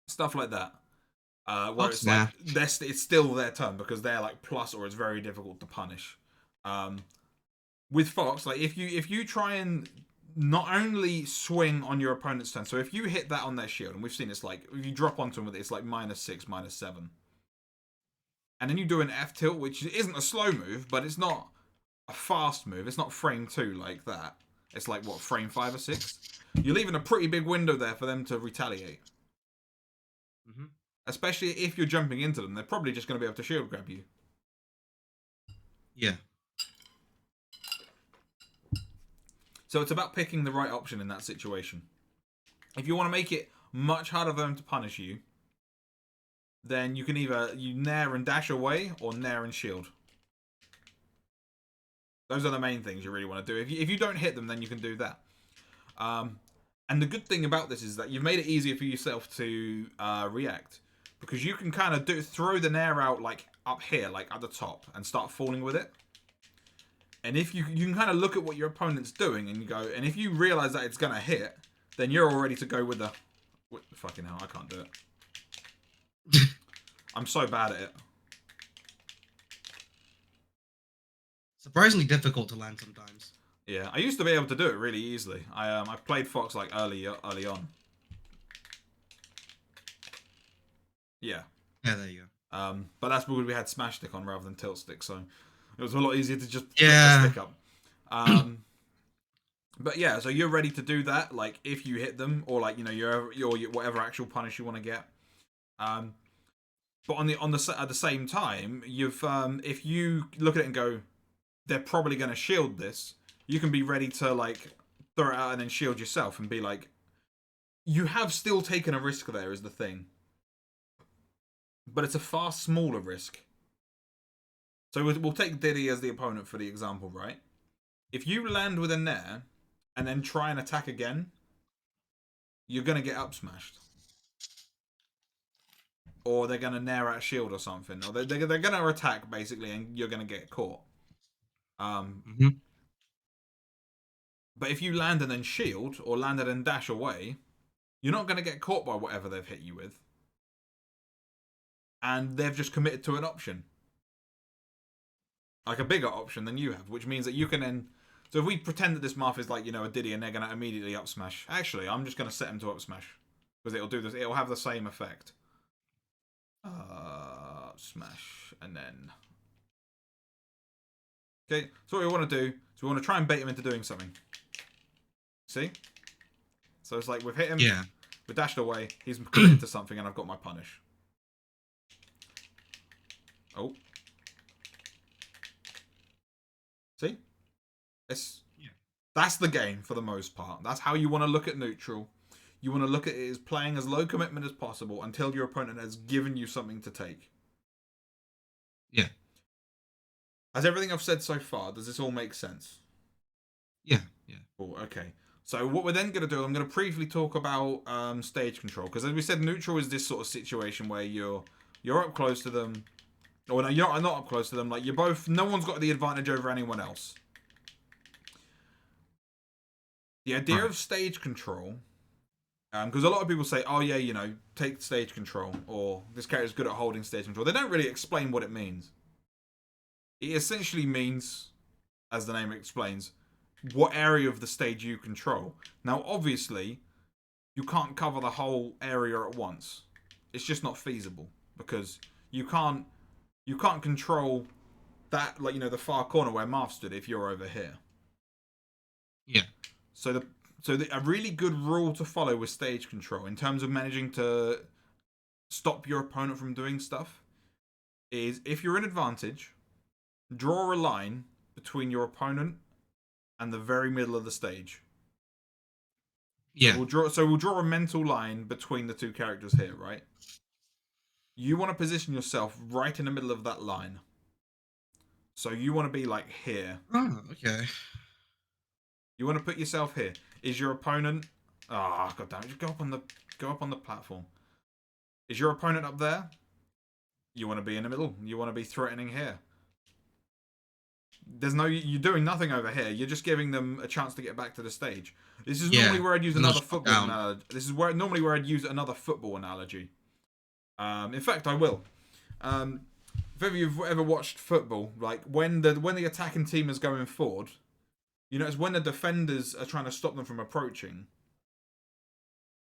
stuff like that. Where it's still their turn, because they're plus, or it's very difficult to punish. With Fox, if you try and not only swing on your opponent's turn, so if you hit that on their shield, and we've seen it's if you drop onto them with it, it's -6, -7. And then you do an F tilt, which isn't a slow move, but it's not a fast move. It's not frame 2 like that. It's frame 5 or 6? You're leaving a pretty big window there for them to retaliate. Mm-hmm. Especially if you're jumping into them, they're probably just going to be able to shield grab you. Yeah. So it's about picking the right option in that situation. If you want to make it much harder for them to punish you, then you can either nair and dash away, or nair and shield. Those are the main things you really want to do. If you don't hit them, then you can do that. And the good thing about this is that you've made it easier for yourself to react, because you can kind of throw the nair out up here, at the top, and start falling with it. And if you can kind of look at what your opponent's doing, and you go, and if you realize that it's gonna hit, then you're all ready to go with the fucking hell, I can't do it. I'm so bad at it. Surprisingly difficult to land sometimes. Yeah, I used to be able to do it really easily. I played Fox early on. Yeah. Yeah, there you go. But that's because we had smash stick on rather than tilt stick, so it was a lot easier to just put the stick up. But yeah, so you're ready to do that, if you hit them, or your whatever actual punish you want to get. But at the same time, if you look at it and go, they're probably going to shield this, you can be ready to throw it out and then shield yourself, and be you have still taken a risk there, is the thing. But it's a far smaller risk. So we'll take Diddy as the opponent for the example, right? If you land with a nair and then try and attack again, you're going to get up smashed. or they're gonna nair out a shield or something, or they're gonna attack basically, and you're gonna get caught. Mhm. But if you land and then shield, or land and then dash away, you're not gonna get caught by whatever they've hit you with, and they've just committed to an option, like a bigger option than you have, which means that you can then. So if we pretend that this Marth is like, a Diddy and they're going to immediately up smash. Actually, I'm just going to set him to up smash. Because it'll do this. It'll have the same effect. Smash. And then. Okay, so what we want to do is we want to try and bait him into doing something. See? So it's like we've hit him. Yeah. We dashed away. He's committed to something and I've got my punish. Oh. See? That's the game for the most part. That's how you want to look at neutral. You want to look at it as playing as low commitment as possible until your opponent has given you something to take. Yeah. As everything I've said so far, does this all make sense? Yeah. Cool, okay. So what we're then going to do, I'm going to briefly talk about stage control. Because as we said, neutral is this sort of situation where you're up close to them. Or no, you're not up close to them. Like, you're both... No one's got the advantage over anyone else. The idea of stage control, because a lot of people say, oh yeah, take stage control, or this character's good at holding stage control. They don't really explain what it means. It essentially means, as the name explains, what area of the stage you control. Now, obviously, you can't cover the whole area at once. It's just not feasible, because you can't control that, like, the far corner where Marth stood if you're over here. Yeah. So a really good rule to follow with stage control in terms of managing to stop your opponent from doing stuff is, if you're in advantage, draw a line between your opponent and the very middle of the stage. Yeah. So we'll draw a mental line between the two characters here, right? You want to position yourself right in the middle of that line. So you want to be like here. Oh, okay. You want to put yourself here. Is your opponent... Ah, god damn it. Just go up on the platform. Is your opponent up there? You want to be in the middle. You want to be threatening here. You're doing nothing over here. You're just giving them a chance to get back to the stage. This is normally where I'd use another football analogy. This is normally where I'd use another football analogy. In fact, I will. If you've ever watched football, like when the attacking team is going forward, it's when the defenders are trying to stop them from approaching.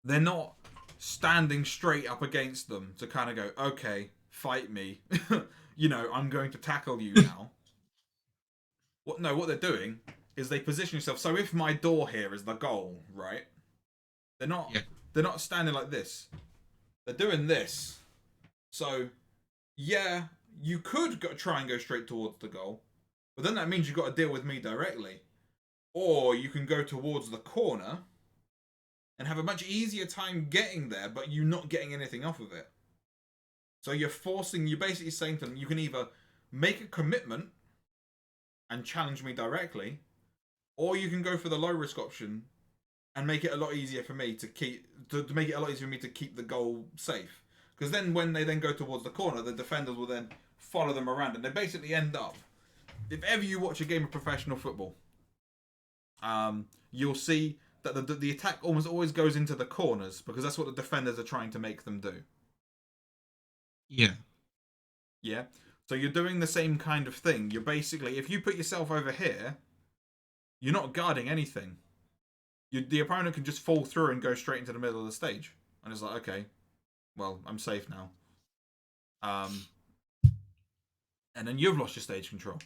They're not standing straight up against them to kind of go, okay, fight me. I'm going to tackle you now. What they're doing is they position themselves. So if my door here is the goal, right? They're not standing like this. They're doing this. So, yeah, you could try and go straight towards the goal, but then that means you've got to deal with me directly. Or you can go towards the corner and have a much easier time getting there, but you not getting anything off of it. So you're basically saying to them, you can either make a commitment and challenge me directly, or you can go for the low risk option and make it a lot easier for me to make it a lot easier for me to keep the goal safe. Because then when they then go towards the corner, the defenders will then follow them around, and they basically end up... If ever you watch a game of professional football, you'll see that the attack almost always goes into the corners, because that's what the defenders are trying to make them do. Yeah. Yeah? So you're doing the same kind of thing. You're basically... If you put yourself over here, you're not guarding anything. The opponent can just fall through and go straight into the middle of the stage. And it's like, okay, well, I'm safe now. And then you've lost your stage control.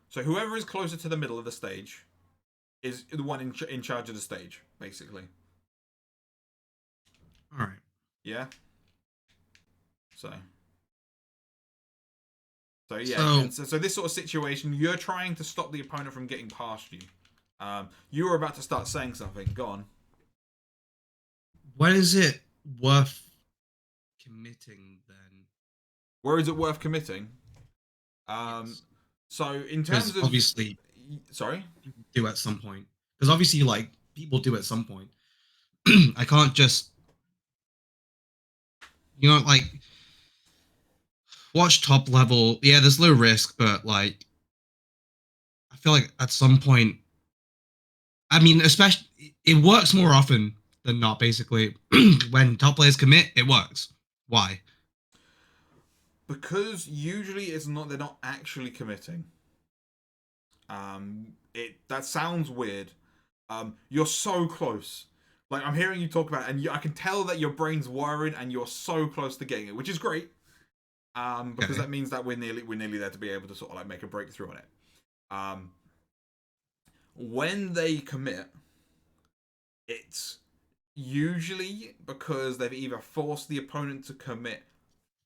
So whoever is closer to the middle of the stage is the one in charge of the stage, basically. All right. Yeah? So yeah. So this sort of situation, you're trying to stop the opponent from getting past you. You were about to start saying something. Go on. What is it worth committing then? Where is it worth committing? Yes. So in terms of... obviously... Sorry? People do at some point. Because obviously, like, people do at some point. I can't just... like... watch top level. Yeah, there's low risk, but like I feel like at some point, I mean, especially it works more often than not. Basically, when top players commit, it works. Why? Because usually it's not. They're not actually committing. It that sounds weird. You're so close. Like I'm hearing you talk about it, and I can tell that your brain's wiring, and you're so close to getting it, which is great. Because Okay. that means that we're nearly there to be able to sort of like make a breakthrough on it. Um, when they commit, it's usually because they've either forced the opponent to commit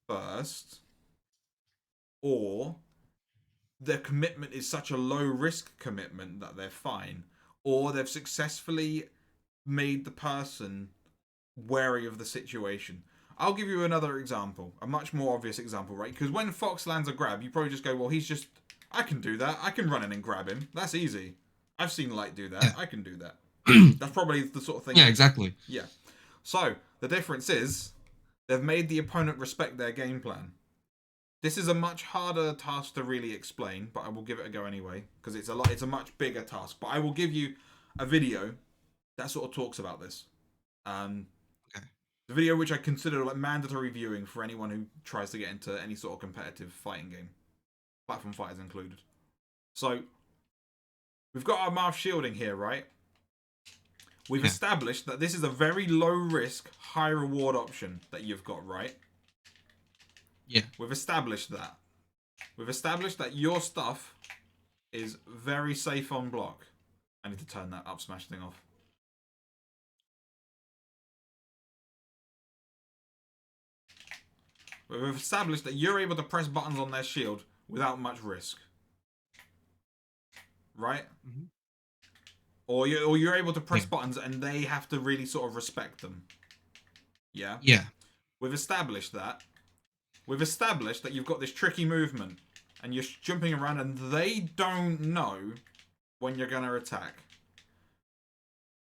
first, or their commitment is such a low risk commitment that they're fine, or they've successfully made the person wary of the situation. I'll give you another example, a much more obvious example, right? Because when Fox lands a grab, you probably just go, well, I can do that. I can run in and grab him. That's easy. I've seen Light do that. Yeah. I can do that. That's probably the sort of thing. Yeah, exactly. Yeah. So, the difference is, they've made the opponent respect their game plan. This is a much harder task to really explain, but I will give it a go anyway, because it's a much bigger task. But I will give you a video that sort of talks about this. Okay. The video which I consider like mandatory viewing for anyone who tries to get into any sort of competitive fighting game, platform fighters included. So we've got our mouth shielding here, right? We've established that this is a very low risk, high reward option that you've got, right? Yeah. We've established that. We've established that your stuff is very safe on block. I need to turn that up smash thing off. We've established that you're able to press buttons on their shield without much risk. Right? Mm-hmm. Or you're able to press buttons and they have to really sort of respect them. Yeah? Yeah. We've established that. We've established that you've got this tricky movement and you're jumping around and they don't know when you're going to attack.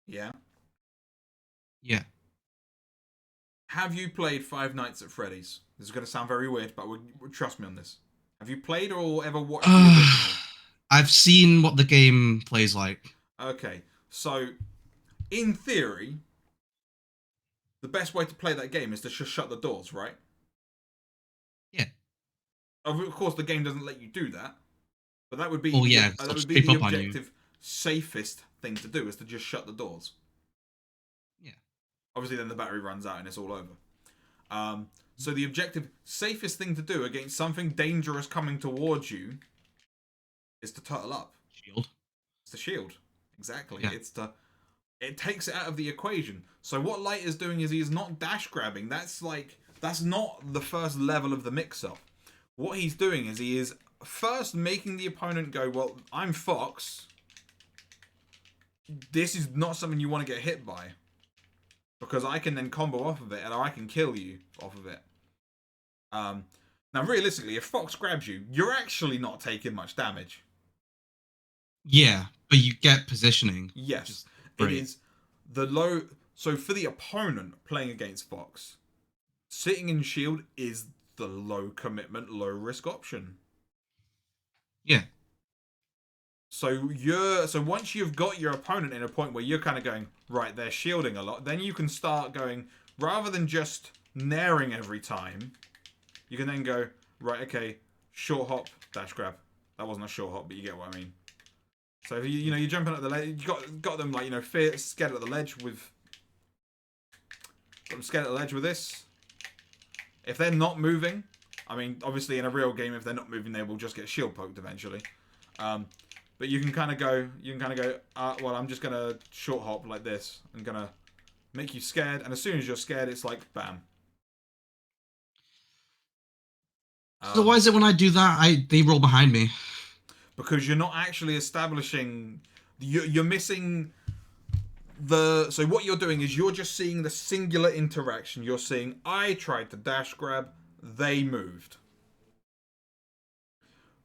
Yeah? Yeah. Have you played Five Nights at Freddy's? This is going to sound very weird, but trust me on this. Have you played or ever watched the original? I've seen what the game plays like. Okay, so in theory, the best way to play that game is to just shut the doors, right? Yeah. Of course, the game doesn't let you do that, but that would be I'll just creep the up on you. objective, safest thing to do is to just shut the doors. Yeah. Obviously, then the battery runs out and it's all over. So the objective, safest thing to do against something dangerous coming towards you is to turtle up. Shield. It's the shield. Exactly. Yeah. It takes it out of the equation. So what Light is doing is he's not dash grabbing. That's not the first level of the mix-up. What he's doing is he is first making the opponent go, well, I'm Fox. This is not something you want to get hit by. Because I can then combo off of it and I can kill you off of it. Now, realistically, if Fox grabs you, you're actually not taking much damage. Yeah, but you get positioning. Yes, it is the low. So for the opponent playing against Fox, sitting in shield is the low commitment, low risk option. Yeah. So once you've got your opponent in a point where you're kind of going, right, they're shielding a lot, then you can start going, rather than just naring every time, you can then go, right, okay, short hop, dash grab. That wasn't a short hop, but you get what I mean. So if you're jumping at the ledge, you got them like scared at the ledge with. Got them scared at the ledge with this. If they're not moving, I mean, obviously in a real game, if they're not moving, they will just get shield poked eventually. But you can kind of go, well, I'm just gonna short hop like this. I'm gonna make you scared, and as soon as you're scared, it's like bam. So why is it when I do that, they roll behind me? Because you're not actually establishing. You're missing the. So what you're doing is you're just seeing the singular interaction. You're seeing I tried to dash grab, they moved.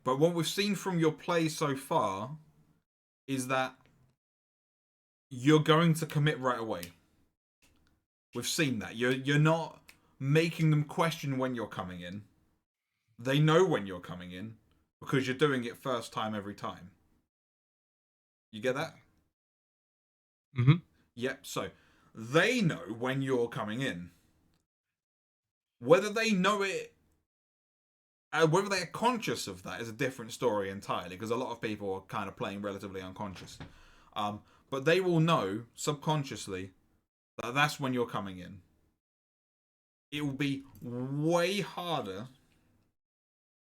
But what we've seen from your play so far is that you're going to commit right away. We've seen that. You're not making them question when you're coming in. They know when you're coming in because you're doing it first time every time. You get that? Mm-hmm. Yep. So they know when you're coming in. Whether they know it, whether they're conscious of that is a different story entirely, because a lot of people are kind of playing relatively unconscious. But they will know subconsciously that that's when you're coming in. It will be way harder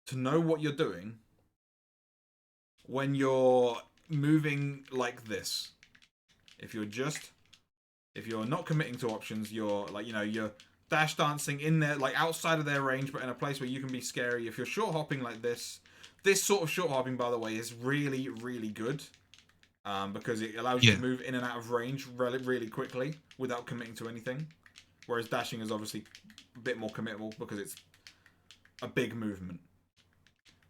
to know what you're doing when you're moving like this. If you're not committing to options, you're like, you're dash dancing in there, like outside of their range, but in a place where you can be scary. If you're short hopping like this sort of short hopping, by the way, is really, really good. Because it allows you to move in and out of range really, really quickly without committing to anything. Whereas dashing is obviously a bit more committable because it's a big movement.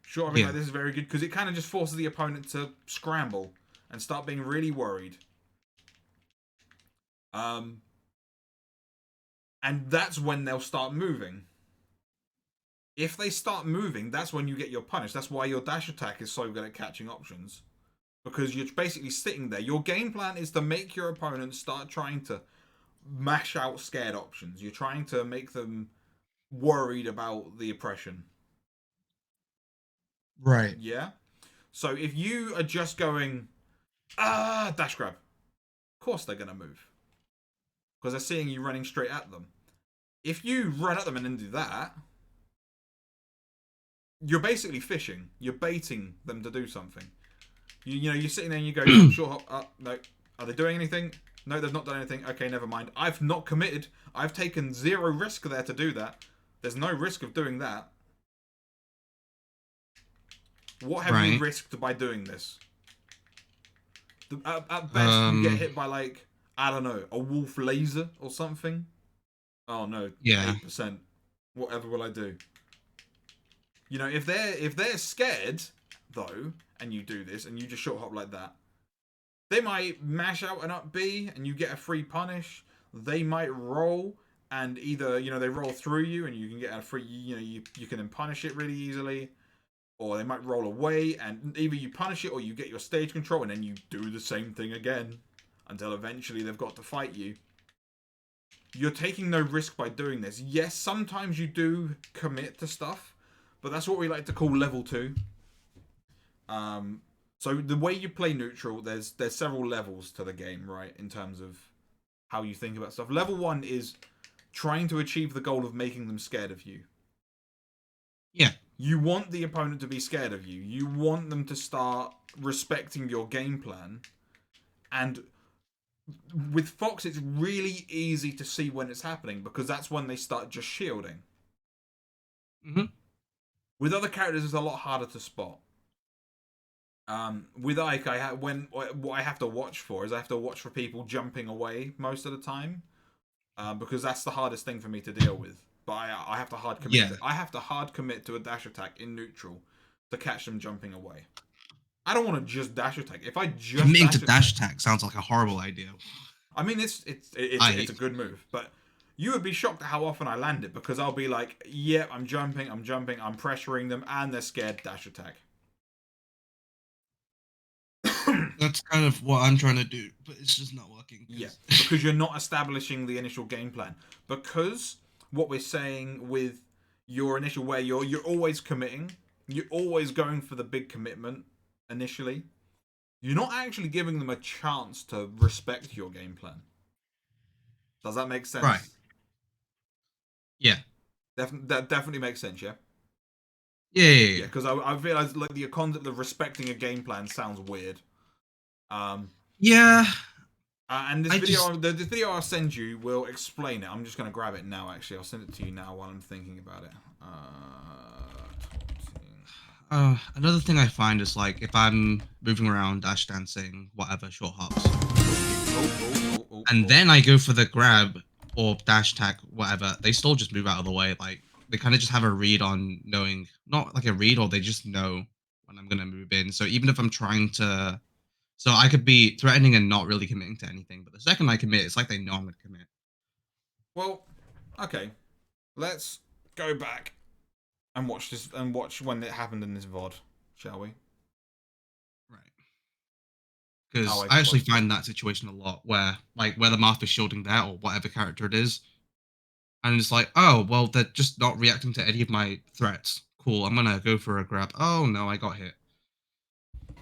Short hopping like this is very good because it kind of just forces the opponent to scramble and start being really worried. And that's when they'll start moving. If they start moving, that's when you get your punish. That's why your dash attack is so good at catching options. Because you're basically sitting there. Your game plan is to make your opponent start trying to mash out scared options. You're trying to make them worried about the oppression. Right. Yeah? So if you are just going, dash grab, of course they're going to move. Because they're seeing you running straight at them. If you run at them and then do that, you're basically fishing. You're baiting them to do something. You're sitting there and you go, short hop, no. Are they doing anything? No, they've not done anything. Okay, never mind. I've not committed. I've taken zero risk there to do that. There's no risk of doing that. What have you risked by doing this? At best, you get hit by, like, I don't know, a wolf laser or something. Oh no, 8%. Whatever will I do? If they're scared though, and you do this and you just short hop like that, they might mash out an up B and you get a free punish. They might roll and either they roll through you and you can get a free you can then punish it really easily, or they might roll away and either you punish it or you get your stage control and then you do the same thing again until eventually they've got to fight you. You're taking no risk by doing this. Yes, sometimes you do commit to stuff, but that's what we like to call level 2. So the way you play neutral, there's several levels to the game, right? In terms of how you think about stuff. Level 1 is trying to achieve the goal of making them scared of you. Yeah. You want the opponent to be scared of you. You want them to start respecting your game plan. And with Fox, it's really easy to see when it's happening because that's when they start just shielding. Mm-hmm. With other characters, it's a lot harder to spot. With Ike, what I have to watch for is I have to watch for people jumping away most of the time, because that's the hardest thing for me to deal with. But I have to hard commit. Yeah. I have to hard commit to a dash attack in neutral to catch them jumping away. I don't want to just dash attack. If I just committing to dash attack sounds like a horrible idea. I mean, it's a good move, but you would be shocked at how often I land it because I'll be like, yeah, I'm jumping, I'm pressuring them, and they're scared. Dash attack. That's kind of what I'm trying to do, but it's just not working. Yeah, because you're not establishing the initial game plan. Because what we're saying with your initial where you're always committing, you're always going for the big commitment initially. You're not actually giving them a chance to respect your game plan. Does that make sense? Right. Yeah. That definitely makes sense, yeah? Yeah. Because I realize like the concept of respecting a game plan sounds weird. Yeah. And this the video I'll send you will explain it. I'm just going to grab it now, actually. I'll send it to you now while I'm thinking about it. Another thing I find is like if I'm moving around, dash dancing, whatever, short hops, and then I go for the grab or dash attack, whatever, they still just move out of the way. Like they kind of just have a read on knowing, not like a read, or they just know when I'm gonna move in. So even if I'm trying to, so I could be threatening and not really committing to anything, but the second I commit, it's like they know I'm gonna commit. Well, okay, let's go back and watch when it happened in this VOD, shall we? Right. Because Oh, I actually find that situation a lot where the Marth is shielding there or whatever character it is, and it's like, oh well, they're just not reacting to any of my threats. Cool, I'm gonna go for a grab. Oh no, I got hit.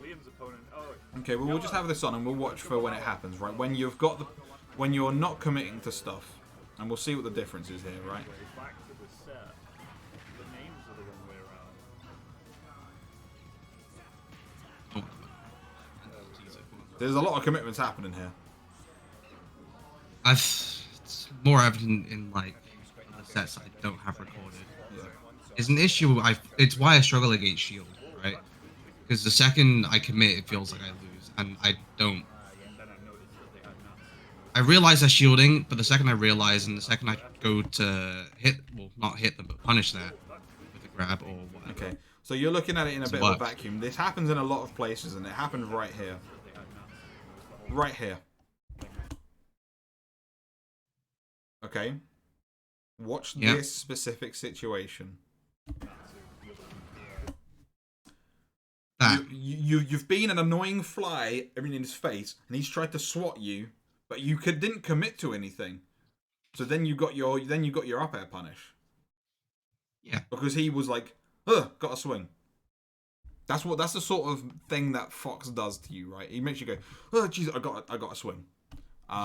Liam's opponent. Oh, Okay, well we'll just have this on and we'll watch for when it happens, right? When you're not committing to stuff, and we'll see what the difference is here, right? back to the set. The names are the wrong way around. Oh, There's a lot of commitments happening here. it's more evident in like the sets I don't have recorded. Yeah. It's an issue. It's why I struggle against Shield, right? Because the second I commit, it feels like I lose, and I don't. I realize they're shielding, but the second I realize, and the second I go to not hit them, but punish that with a grab or whatever. Okay, so you're looking at it in a bit of a works. vacuum. This happens in a lot of places, and it happened right here. Right here. Okay. Watch Yeah. this specific situation. That You've been an annoying fly in his face, and he's tried to swat you, but you didn't commit to anything. So then you got your up air punish. Yeah. Because he was like, ugh, got a swing. That's the sort of thing that Fox does to you, right? He makes you go, oh jeez, I got a swing.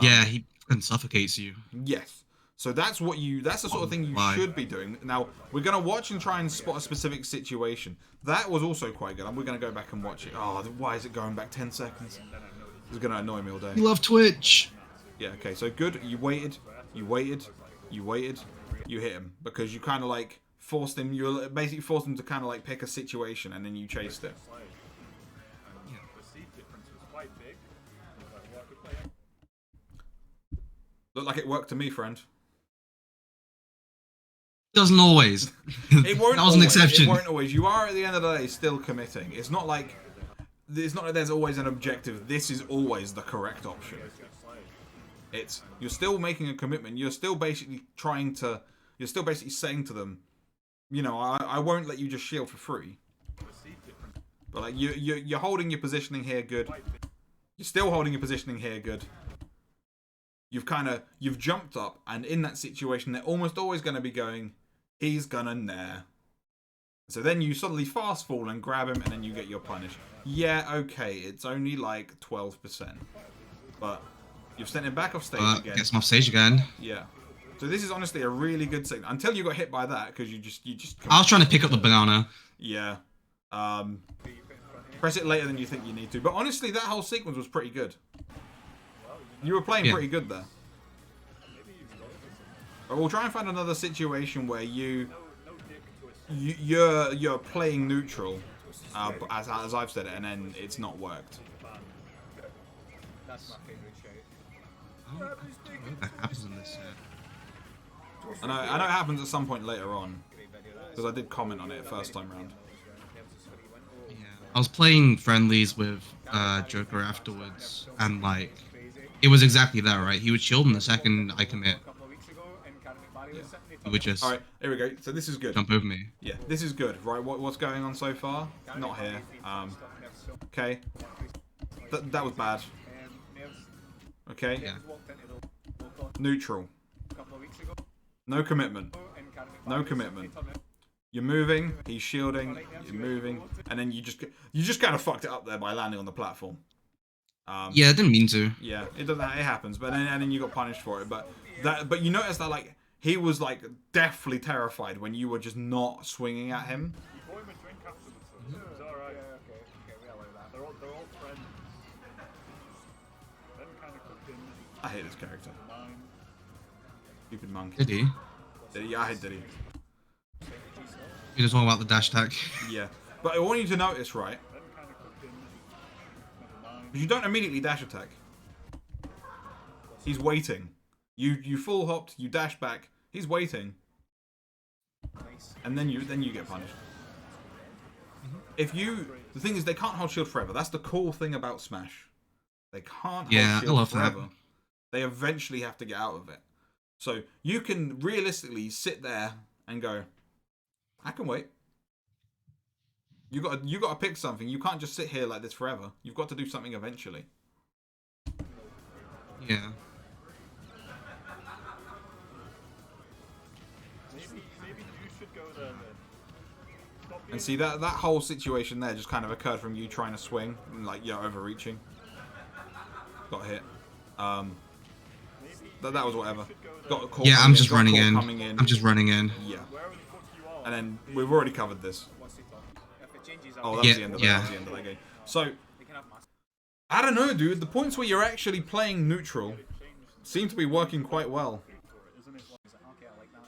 yeah, he fucking suffocates you. Yes. So that's the sort of thing you should be doing. Now, we're going to watch and try and spot a specific situation. That was also quite good. We're going to go back and watch it. Oh, why is it going back 10 seconds? It's going to annoy me all day. You love Twitch. Yeah, okay, so good. You waited, you hit him. Because you kind of like forced him, you basically forced him to kind of like pick a situation and then you chased it. The seed difference was quite big. Looked like it worked to me, friend. Doesn't always. It won't That was an always. exception. It won't always. You are at the end of the day still committing. It's not like there's always an objective. This is always the correct option. You're still making a commitment. You're still basically saying to them, you know, I won't let you just shield for free. But like you're holding your positioning here good. You're still holding your positioning here good. You've jumped up, and in that situation they're almost always going to be going, he's gonna nair. So then you suddenly fast fall and grab him, and then you get your punish. Yeah, okay, it's only like 12%, but you've sent him back off stage again. Gets him off stage again. Yeah. So this is honestly a really good signal until you got hit by that, because you just. I was trying to pick up the banana. Yeah. Press it later than you think you need to, but honestly, that whole sequence was pretty good. You were playing pretty good there. But we'll try and find another situation where you're playing neutral, as I've said it, and then it's not worked. That's my favourite shout. I don't know what happens in this set. I know it happens at some point later on, because I did comment on it first time round. Yeah. I was playing friendlies with Joker afterwards, and like, it was exactly that, right? He would shield in the second I commit. He would just Alright, here we go. So this is good. jump over me. Yeah, this is good. Right, what's going on so far? Not here. Okay. That was bad. Okay. Yeah. Neutral. No commitment. No commitment. You're moving, he's shielding, you're moving, and then you just kind of fucked it up there by landing on the platform. Yeah, I didn't mean to. Yeah, it happens, but then you got punished for it. But you notice that like he was like deathly terrified when you were just not swinging at him. It's alright. Okay, we allow that. They're all friends. Then kind of cooked in. I hate this character. Stupid monkey. Did he? Yeah, I hate Diddy. You just talking about the dash attack. Yeah, but I want you to notice, right? You don't immediately dash attack. He's waiting. You full hopped, you dash back. He's waiting, and then you get punished. The thing is, they can't hold shield forever. That's the cool thing about Smash. They can't hold Yeah, shield I love forever. that. They eventually have to get out of it. So you can realistically sit there and go, I can wait. You got to pick something. You can't just sit here like this forever. You've got to do something eventually. Yeah. Maybe you should go there then. Stop being And see that whole situation there just kind of occurred from you trying to swing and like you're overreaching. Got hit. That was whatever. Got a call. Yeah, I'm just got a running call in. coming in. I'm just running in. Yeah. wherever the fuck you are. And then we've already covered this. What's it called? If it changes, Oh, I'll that Yeah, was the end of that. yeah. That was the end of that game. So they can have mass. I don't know, dude. The points where you're actually playing neutral seem to be working quite well. Isn't it? Like, Okay, I like that.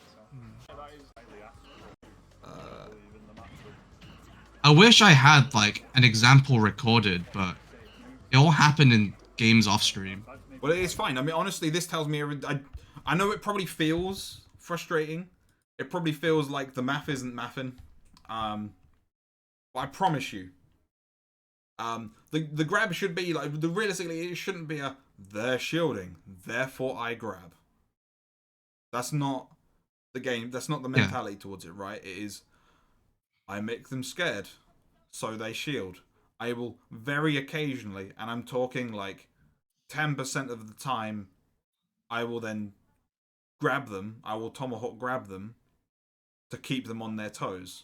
So. that is highly accurate. I believe in the matchup. I wish I had like an example recorded, but it all happened in games off stream. Well, it's fine. I mean, honestly, this tells me. I know it probably feels frustrating. It probably feels like the math isn't mathing. But I promise you, the grab should be like realistically, it shouldn't be a they're shielding, therefore I grab. That's not the game. That's not the mentality towards it, right? It is I make them scared, so they shield. I will very occasionally, and I'm talking like 10% of the time, I will then grab them. I will tomahawk grab them to keep them on their toes.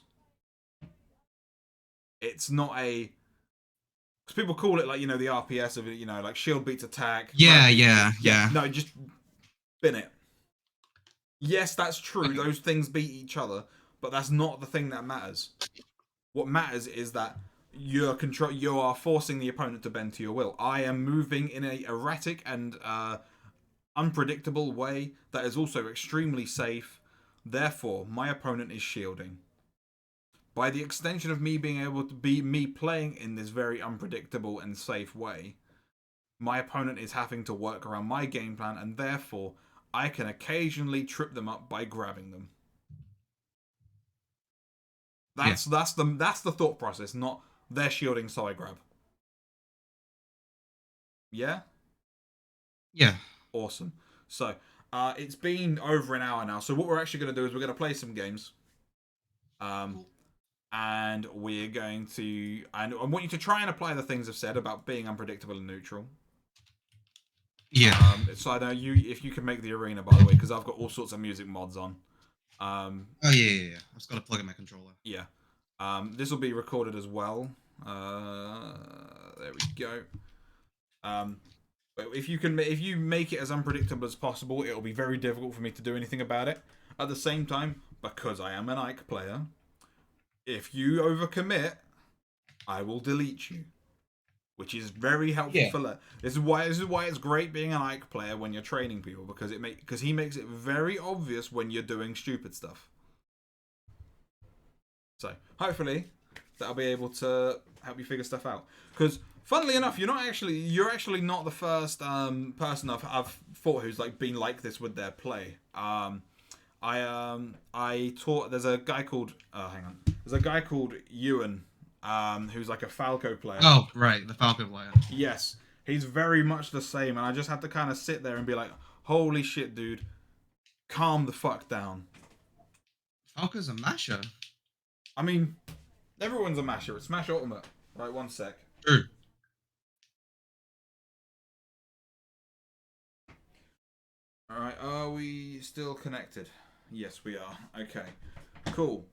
It's not a... Because people call it like, you know, the RPS of it, you know, like shield beats attack. Yeah, grab beats- yeah. No, just bin it. Yes, that's true. Okay. Those things beat each other, but that's not the thing that matters. What matters is that you are forcing the opponent to bend to your will. I am moving in a erratic and unpredictable way that is also extremely safe. Therefore, my opponent is shielding. By the extension of me being able to be me playing in this very unpredictable and safe way, my opponent is having to work around my game plan, and therefore I can occasionally trip them up by grabbing them. That's the thought process, not they're shielding, so I grab. Yeah? Yeah. Awesome. So, it's been over an hour now. So what we're actually going to do is we're going to play some games. And we're going to... And I want you to try and apply the things I've said about being unpredictable and neutral. Yeah. So I know if you can make the arena, by the way, because I've got all sorts of music mods on. Oh yeah. I've just got to plug in my controller. Yeah. This will be recorded as well. There we go. But if you make it as unpredictable as possible, it'll be very difficult for me to do anything about it. At the same time, because I am an Ike player, if you overcommit, I will delete you, which is very helpful for this is why it's great being an Ike player when you're training people, because he makes it very obvious when you're doing stupid stuff. So hopefully that'll be able to help you figure stuff out. Because funnily enough, you're actually not the first person I've fought who's like been like this with their play. I taught. There's a guy called Ewan, who's like a Falco player. Oh right, the Falcon player. Yes, he's very much the same, and I just had to kind of sit there and be like, "Holy shit, dude, calm the fuck down." Falco's a masher. I mean, everyone's a masher. It's Smash Ultimate. Right, one sec. True. Alright, are we still connected? Yes, we are. Okay, cool.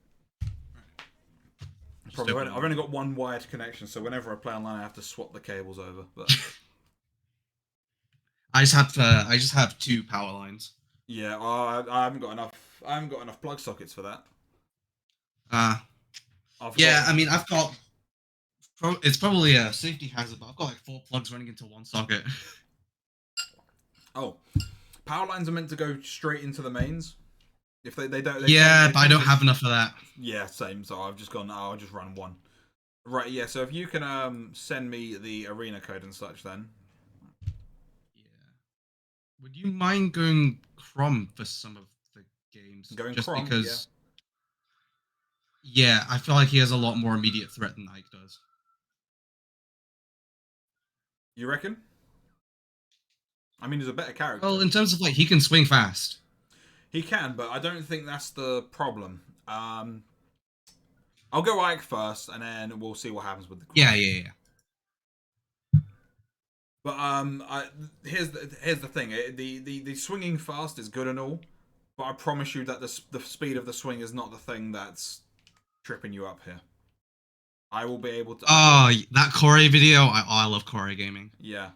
I've only got one wired connection, so whenever I play online, I have to swap the cables over. But I just have 2 power lines. yeah, well, I haven't got enough. I haven't got enough plug sockets for that. Yeah, I mean, I've got. It's probably a safety hazard, but I've got like 4 plugs running into one socket. Oh, power lines are meant to go straight into the mains. If they don't. Yeah, but I don't have enough of that. Yeah, same. So I've just gone. Oh, I'll just run one. Right. Yeah. So if you can send me the arena code and such, then. Yeah. Would you mind going Crom for some of the games? Going just Crom, because. Yeah, I feel like he has a lot more immediate threat than Ike does. You reckon? I mean, he's a better character. Well, in terms of like, he can swing fast. He can, but I don't think that's the problem. I I'll go Ike first, and then we'll see what happens with the. Yeah, yeah, yeah. But here's the thing. The swinging fast is good and all, but I promise you that the speed of the swing is not the thing that's tripping you up here. I will be able to. Oh, that Corey video. I love Corey gaming. Yeah.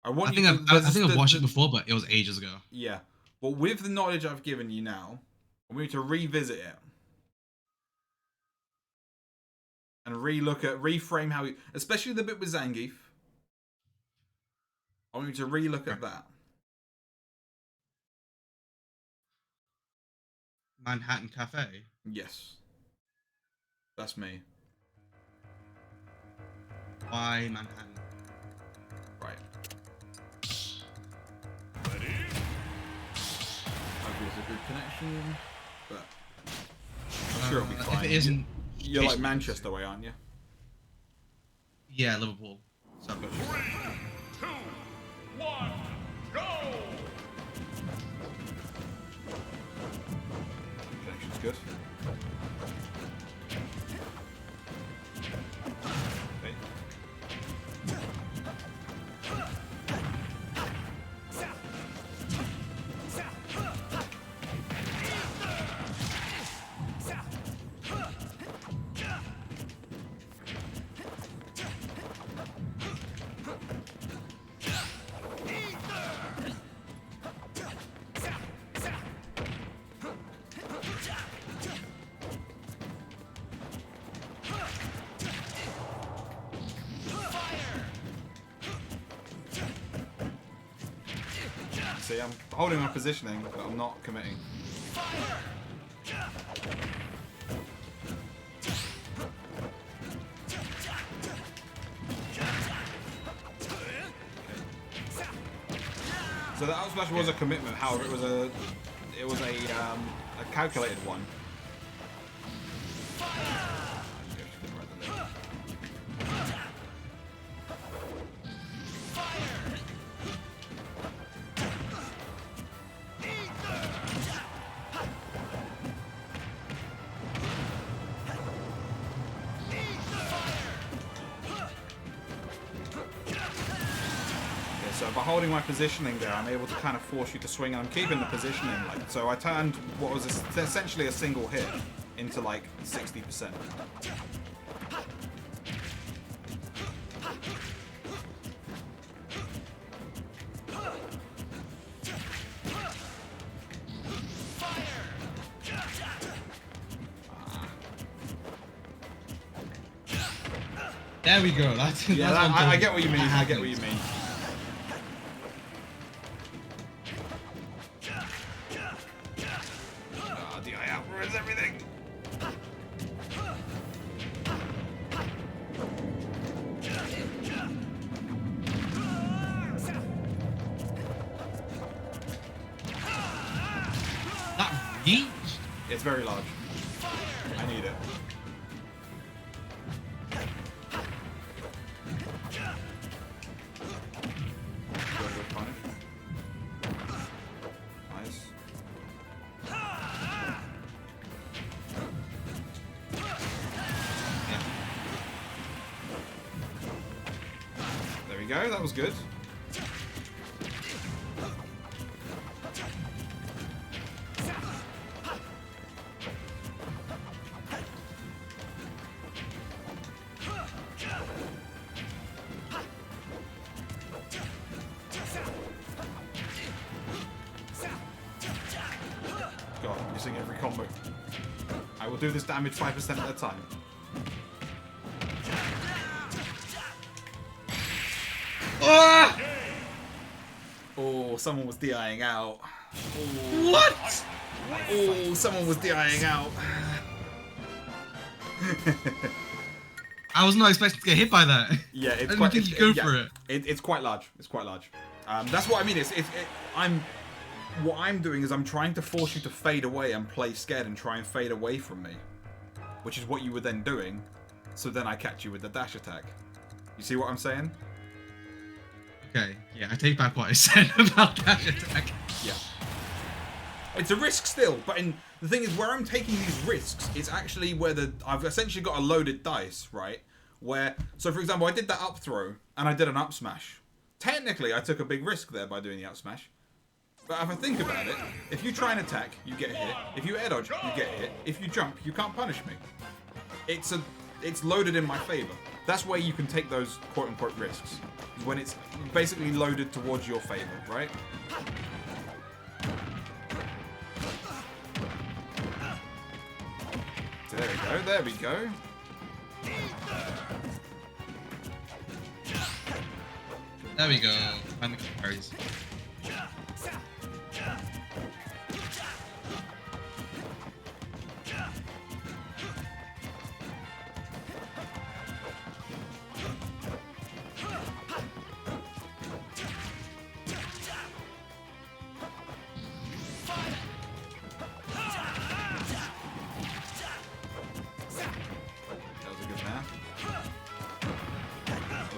I think I've watched it before, but it was ages ago. Yeah. But with the knowledge I've given you now, I want you to revisit it. And reframe how you, especially the bit with Zangief. I want you to relook at that. Manhattan Cafe. Yes. That's me. Why Manhattan? Right. Hopefully it's a good connection, but I'm sure it'll be fine. If it isn't, You're like Manchester way, aren't you? Yeah, Liverpool. So 3, 2, 1, go! Connection's good. Okay. See, I'm holding my positioning, but I'm not committing. So that out smash was a commitment. However, it was a calculated one. So by holding my positioning there, I'm able to kind of force you to swing, and I'm keeping the positioning. Like, so I turned what was essentially a single hit into like 60%. there we go. That's Yeah, that's I get what you mean. I get what you mean. DI out ruins everything. That yeet. It's very large. I need it. Good punish. Nice. There we go, that was good. God, I'm using every combo. I will do this damage 5% at a time. Ah! Oh, someone was DIing out. What? Oh, someone was DIing out. I was not expecting to get hit by that. Yeah, I it's didn't quite. think you go for it. It's quite large. It's quite large. That's what I mean. What I'm doing is I'm trying to force you to fade away and play scared and try and fade away from me, which is what you were then doing. So then I catch you with the dash attack. You see what I'm saying? Okay, yeah, I take back what I said about that attack. Yeah. It's a risk still, but the thing is, where I'm taking these risks, it's actually where I've essentially got a loaded dice, right? Where, so for example, I did that up throw, and I did an up smash. Technically, I took a big risk there by doing the up smash. But if I think about it, if you try and attack, you get hit. If you air dodge, you get hit. If you jump, you can't punish me. It's loaded in my favor. That's where you can take those quote-unquote risks. Is when it's basically loaded towards your favor, right? So there we go, there we go. There we go. Find the carries.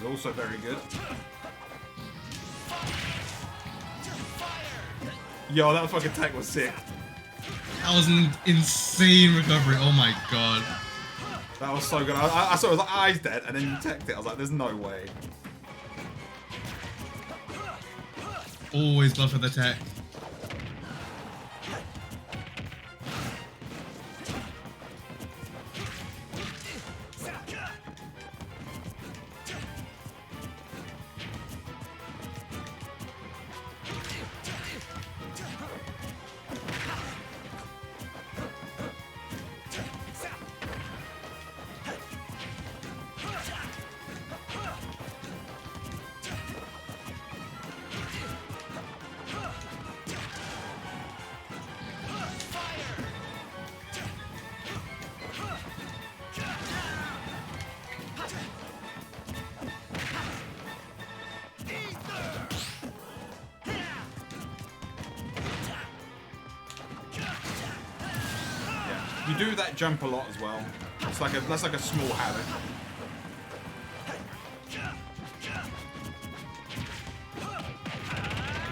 Also very good. Yo, that fucking tech was sick. That was an insane recovery. Oh my god. That was so good. I saw it was like eyes dead, and then you teched it. I was like, there's no way. Always love for the tech. You do that jump a lot as well. It's like that's like a small habit.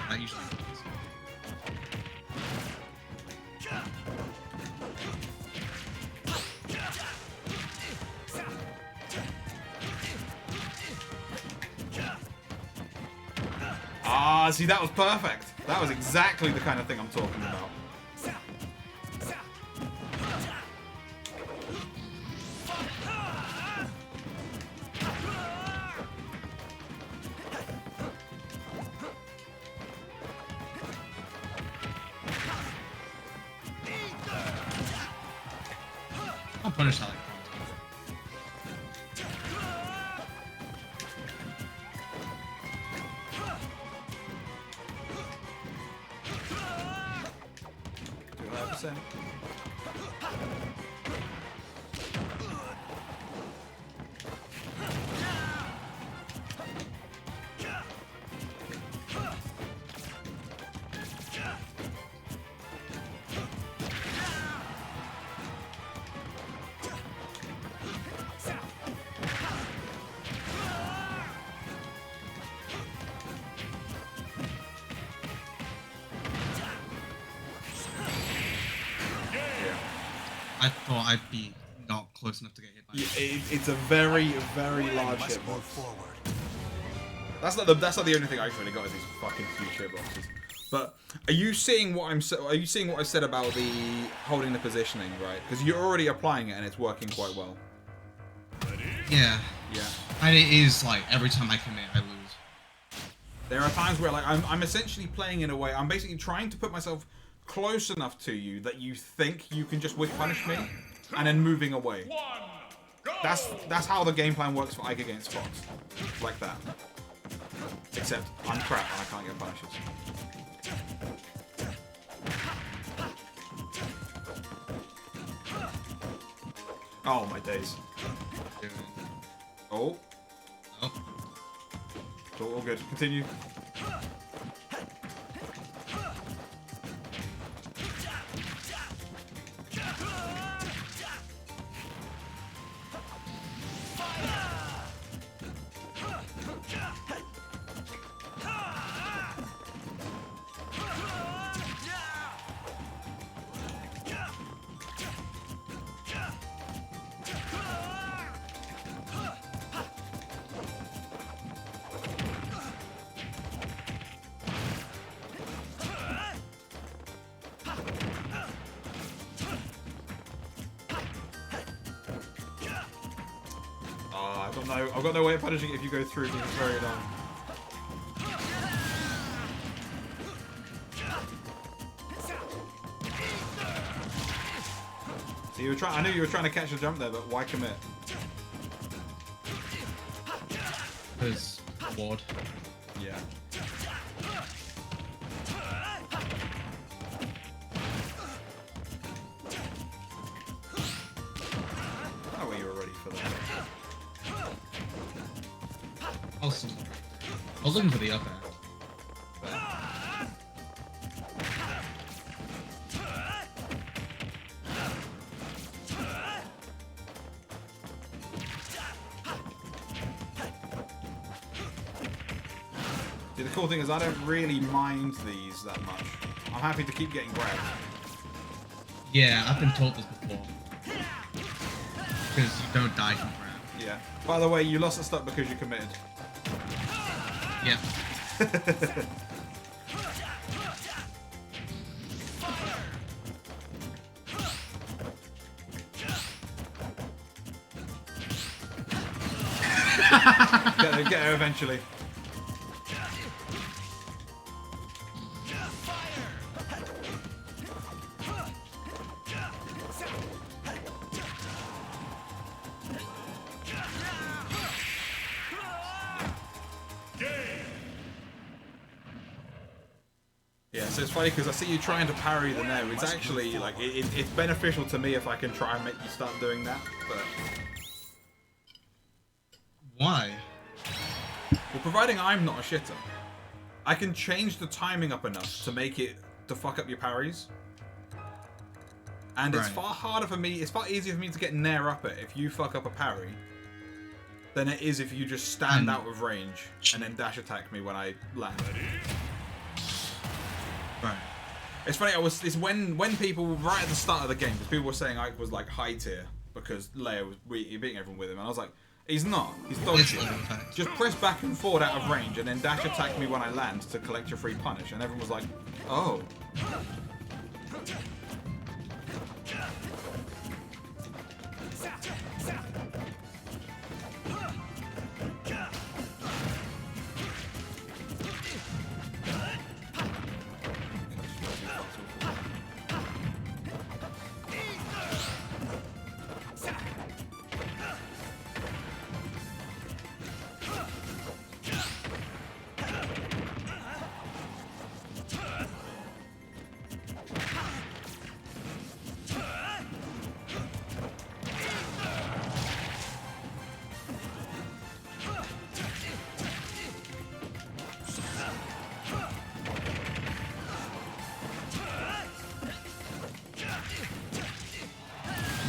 That usually happens. Ah, see, that was perfect. That was exactly the kind of thing I'm talking about. I'll punish that. I thought I'd be not close enough to get hit by it. It's a very, very large hitbox. That's not the only thing I've really got is these fucking huge hitboxes. But are you seeing what I said about the holding the positioning, right? Because you're already applying it and it's working quite well. Yeah. Yeah. And it is like every time I commit, I lose. There are times where like I'm essentially playing in a way. I'm basically trying to put myself close enough to you that you think you can just whiff punish me, and then moving away. That's how the game plan works for Ike against Fox, like that. Except I'm crap and I can't get punishes. Oh my days. Oh. Oh. It's all good. Continue. I've got no way of punishing it if you go through. It's very long. So you were trying. I knew you were trying to catch the jump there, but why commit? Because ward. Yeah. Oh, well, you were ready for that. I was looking for the up air. See, the cool thing is I don't really mind these that much. I'm happy to keep getting grabbed. Yeah, I've been told this before. Because you don't die from grab. Yeah. By the way, you lost the stuck because you committed. Yeah. Get there eventually. Yeah, so it's funny because I see you trying to parry the nair. It's actually like it's beneficial to me if I can try and make you start doing that. But Why? well, providing I'm not a shitter, I can change the timing up enough to make it to fuck up your parries. And it's Right. far harder for me. It's far easier for me to get nair up it if you fuck up a parry than it is if you just stand out of range and then dash attack me when I land. Right. It's funny. It's when people right at the start of the game, because people were saying Ike was like high tier because Leia was beating everyone with him, and I was like, he's not. He's dog It's shit. level effect. Just press back and forward out of range, and then dash attack me when I land to collect your free punish. And everyone was like, oh.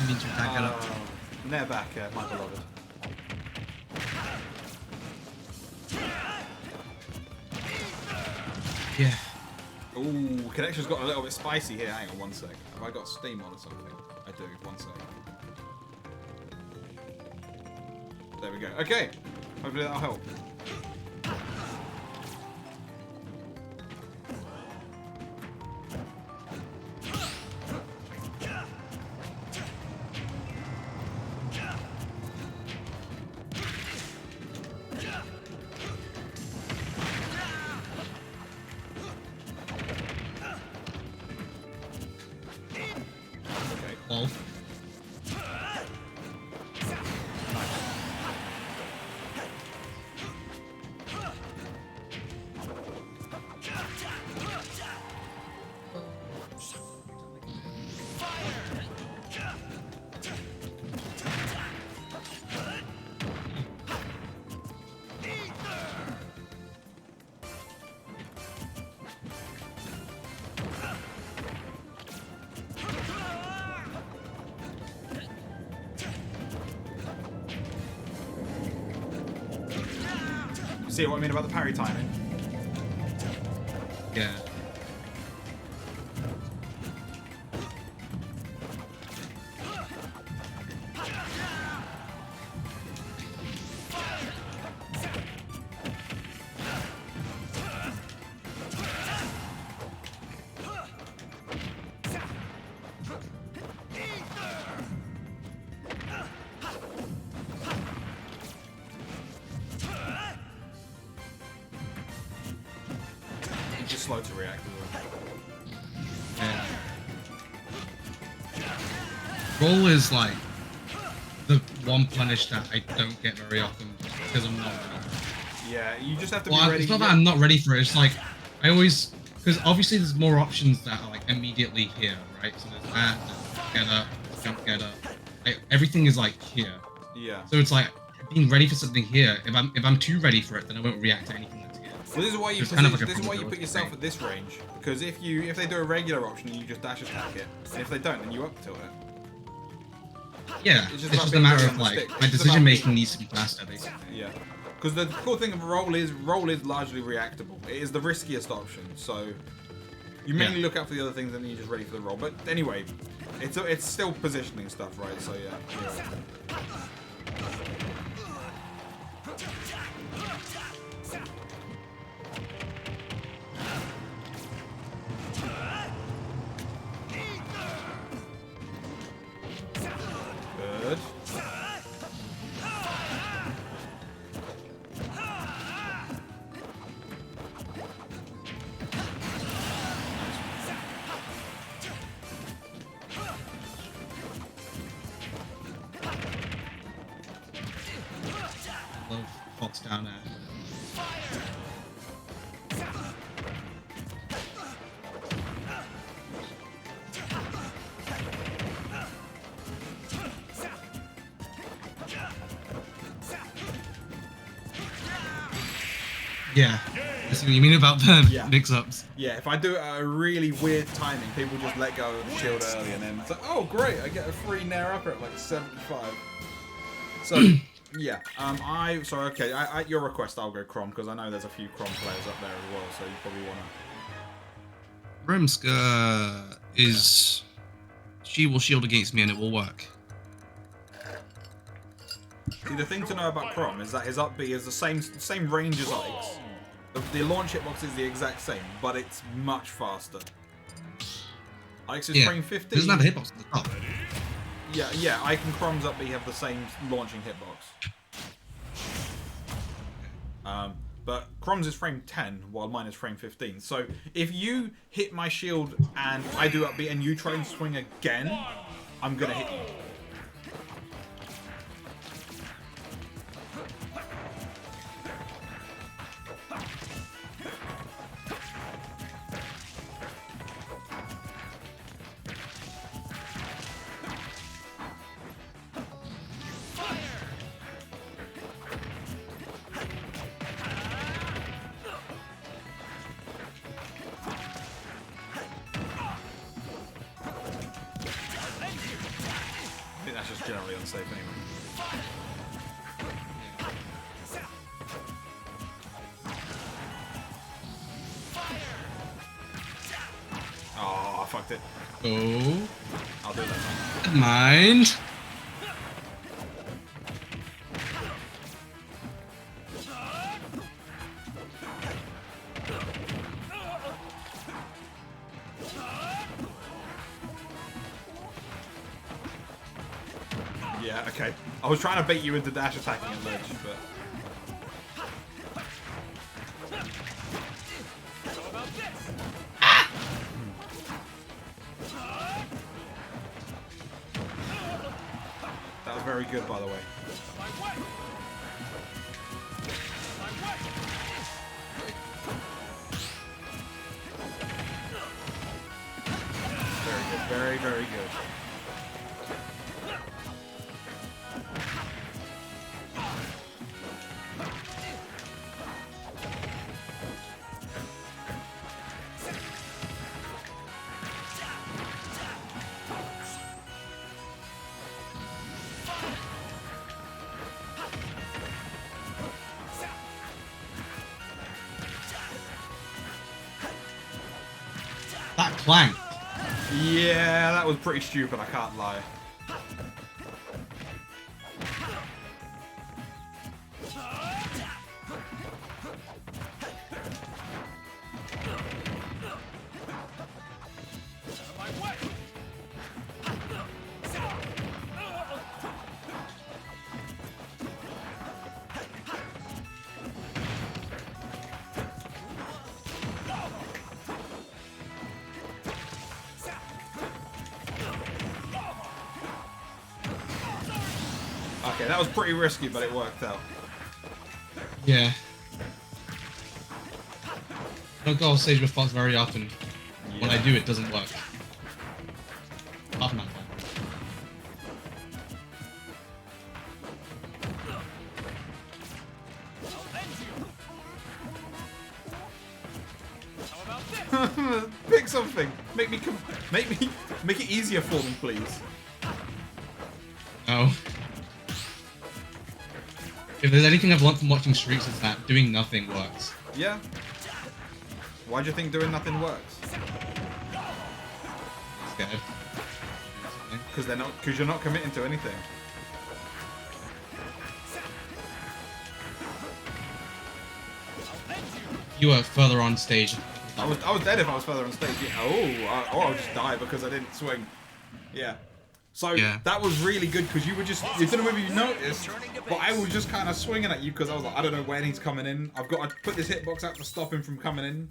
Means we can't get up. Nair back, my beloved. Yeah. Ooh, connection's got a little bit spicy here. Hang on one sec. Have I got steam on or something? I do. One sec. There we go. Okay. Hopefully that'll help. Okay. Well, See what I mean about the parry timing? yeah. slow to react as well. Yeah. Roll is like the one punish that I don't get very often because I'm not ready. Yeah, you just have to be Well, ready. it's not that I'm not ready for it. It's like I always, because obviously there's more options that are like immediately here, right? So there's that, there's get up, jump get up. Like, everything is like here. Yeah. So it's like being ready for something here. If I'm too ready for it, then I won't react to anything that's here. Well, this is why you So it's kind of like a this is why you put probability yourself thing. at this range, because if they do a regular option, you just dash attack it, and if they don't, then you up tilt it. Yeah, It's it's just just, about a being matter ready of on the like stick. my It's just decision about making being- needs to be faster, basically. Yeah. Because the cool thing of roll is largely reactable. It is the riskiest option, so you mainly look out for the other things and then you're just ready for the roll. But anyway, it's still positioning stuff, right? So yeah. Good. I love Fox down there. Yeah, I see what you mean about the Yeah. mix-ups. Yeah, if I do it at a really weird timing, people just let go of the shield early, and then it's like, oh great, I get a free nair upper at like 75. So yeah, okay. At your request, I'll go Crom because I know there's a few Crom players up there as well, so you probably wanna. Brimska is... She will shield against me and it will work. See, the thing to know about Crom is that his up B is the same range as Ike's. The launch hitbox is the exact same, but it's much faster. Ike's is frame 15. It doesn't have a hitbox at the top. Yeah, Ike and Crom's up B have the same launching hitbox. But Crom's is frame 10, while mine is frame 15. So if you hit my shield and I do up B and you try and swing again, I'm gonna hit you. I think that's just generally unsafe anyway. Oh, I fucked it. Oh, I'll do that. never mind. Yeah, okay. I was trying to bait you into dash attacking at ledge, but... That was very good, by the way. Very good, very, very good. That clank. Yeah, that was pretty stupid, I can't lie. Okay, that was pretty risky, but it worked out. Yeah. I don't go off stage with Fox very often. When I do, it doesn't work. Half an hour. Pick something. Make it easier for me, please. Oh. If there's anything I've learned from watching streaks, it's that doing nothing works. Yeah. Why do you think doing nothing works? Scared. Because you're not committing to anything. You were further on stage. I was dead if I was further on stage. Yeah. Or I'll just die because I didn't swing. Yeah. So that was really good because you were just, I don't know whether you noticed, but I was just kind of swinging at you because I was like, I don't know when he's coming in. I've got to put this hitbox out to stop him from coming in.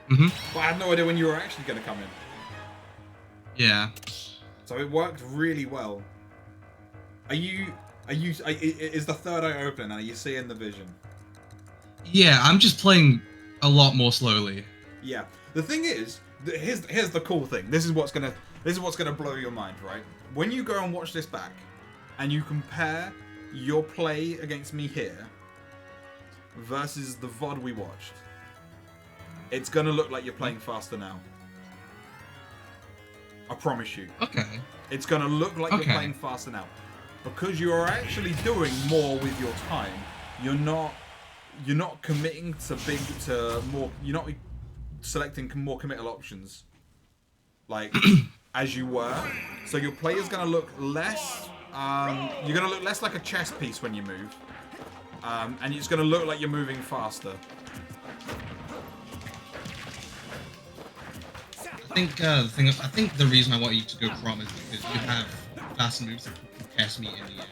But I had no idea when you were actually going to come in. Yeah. So it worked really well. Is the third eye open? Are you seeing the vision? Yeah, I'm just playing a lot more slowly. Yeah. The thing is, here's the cool thing. This is what's gonna blow your mind, right? When you go and watch this back, and you compare your play against me here versus the VOD we watched, it's gonna look like you're playing faster now. I promise you. Okay. It's gonna look like you're playing faster now. Because you're actually doing more with your time. You're not committing to more. You're not selecting more committal options, like as you were. So your play is gonna look less. You're gonna look less like a chess piece when you move, and it's gonna look like you're moving faster. I think the reason I want you to go Crom is because you have fast moves that can test me in the air.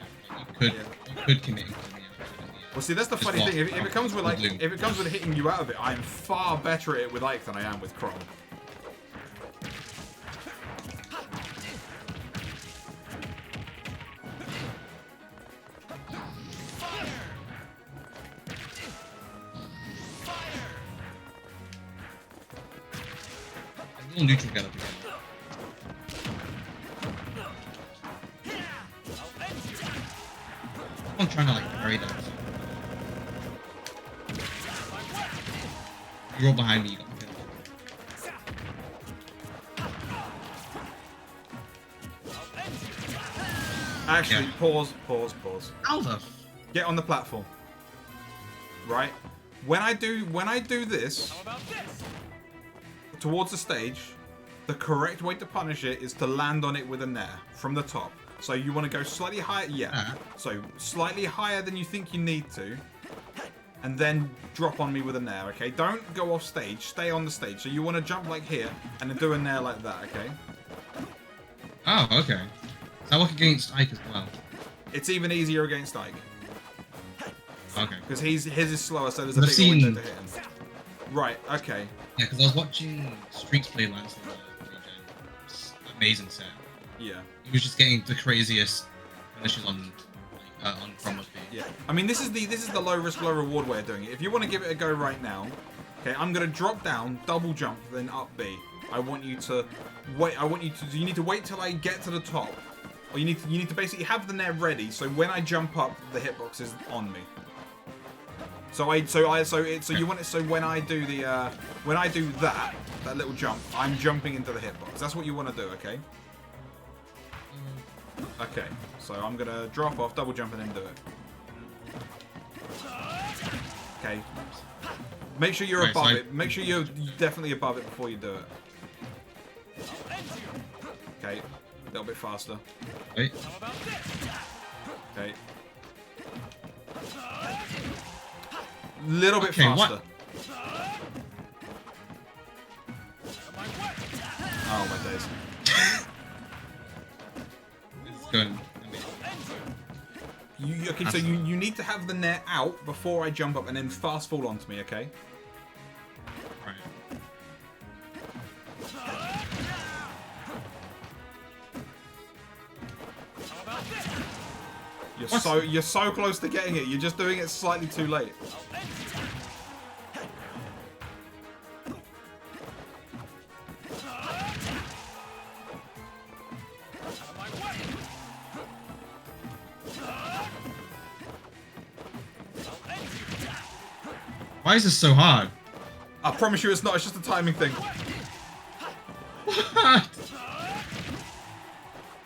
Like you could commit and kill me out in the air. Well, see, that's the funny thing. If it comes with hitting you out of it, I'm far better at it with Ike than I am with Crom. A little neutral get up again. I'm trying to like parry that. You roll behind me, you got killed. Actually, pause. How the Get on the platform. Right? When I do this towards the stage, the correct way to punish it is to land on it with a nair from the top. So you want to go slightly higher, so slightly higher than you think you need to, and then drop on me with a nair, okay? Don't go off stage, stay on the stage. So you want to jump like here, and then do a nair like that, okay? Oh, okay. Does that work against Ike as well? It's even easier against Ike. Okay. Because his is slower, so there's a I've bigger window seen- to hit him. Right, okay. Yeah, because I was watching Streaks play Lance the It's amazing set. Yeah. He was just getting the craziest finishes on Crom. Yeah, I mean this is the low risk, low reward way of doing it. If you want to give it a go right now, okay, I'm gonna drop down, double jump, then up B. I want you to wait. You need to wait till I get to the top, or you need to basically have the net ready. So when I jump up, the hitbox is on me. So when I do that little jump, I'm jumping into the hitbox. That's what you want to do, okay? Okay, so I'm gonna drop off, double jump, and then do it. Okay. Make sure you're above it. Make sure you're definitely above it before you do it. Okay, a little bit faster. Wait. Okay. Little bit Okay, faster. what? Oh my days. It's going. Okay, so you need to have the net out before I jump up and then fast fall onto me, okay? Right. you're so close to getting it. You're just doing it slightly too late. Why is this so hard? I promise you, it's not. It's just a timing thing. What?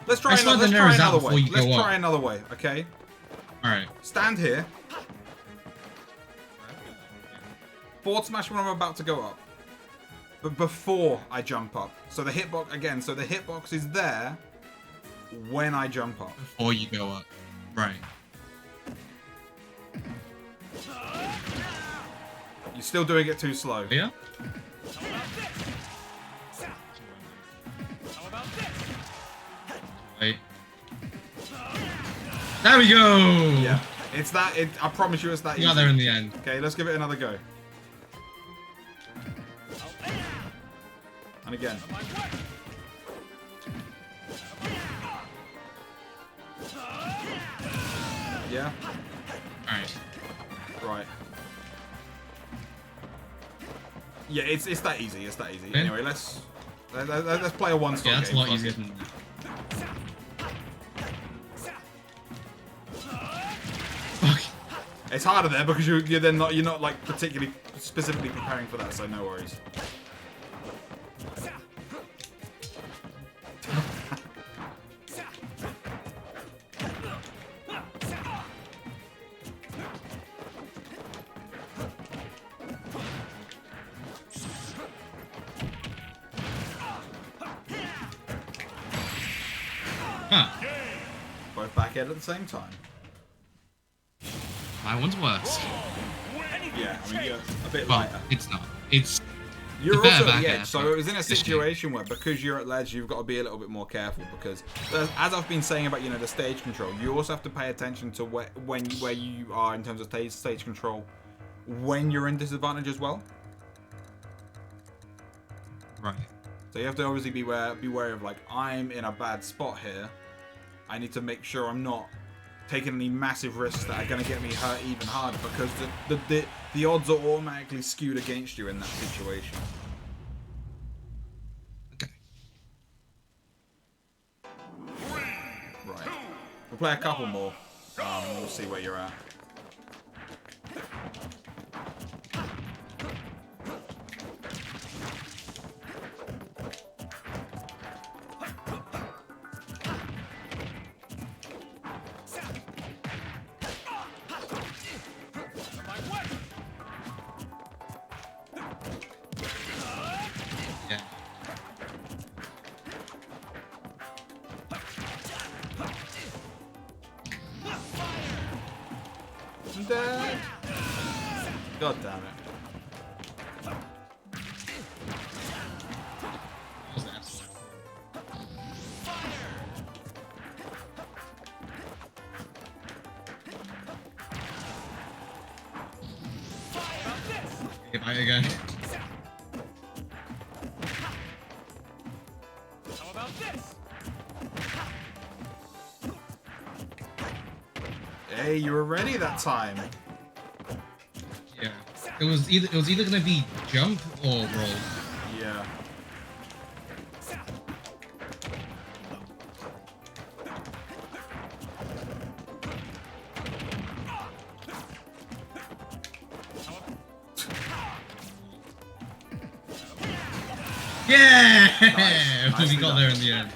Let's try I saw another, the let's try nerves out another before way. you Let's go try up. another way, okay? Alright. Stand here. Forward smash when I'm about to go up. But before I jump up. So the hitbox, again, so the hitbox is there when I jump up. Before you go up. Right. You're still doing it too slow. Yeah? Wait. There we go! Yeah. It's that, I promise you it's that You easy. got there in the end. Okay, let's give it another go. And again. Yeah? Alright. Right. Yeah, it's that easy. It's that easy. Okay. Anyway, let's play a one-stop Yeah, that's a game. lot Fuck easier it. than that. Fuck. It's harder there because you're not like particularly specifically preparing for that, so no worries. Huh. Both back end at the same time. My one's worse. Yeah, I mean you're a bit Well, lighter. it's not. It's You're the better also at back the air, edge, so but it was in a this game. situation where because you're at ledge, you've got to be a little bit more careful because, as I've been saying about the stage control, you also have to pay attention to where you are in terms of stage control when you're in disadvantage as well. Right. So you have to obviously be wary of like I'm in a bad spot here. I need to make sure I'm not taking any massive risks that are going to get me hurt even harder because the odds are automatically skewed against you in that situation. Okay. Right. We'll play a couple more. We'll see where you're at. Yeah. I'm dead. God damn it. That was absolute. Okay, bye again. How about this? Hey, you were ready that time. Yeah. It was either gonna be jump or roll. Yeah. Yeah! Nice. We Nicely got done. there in the end.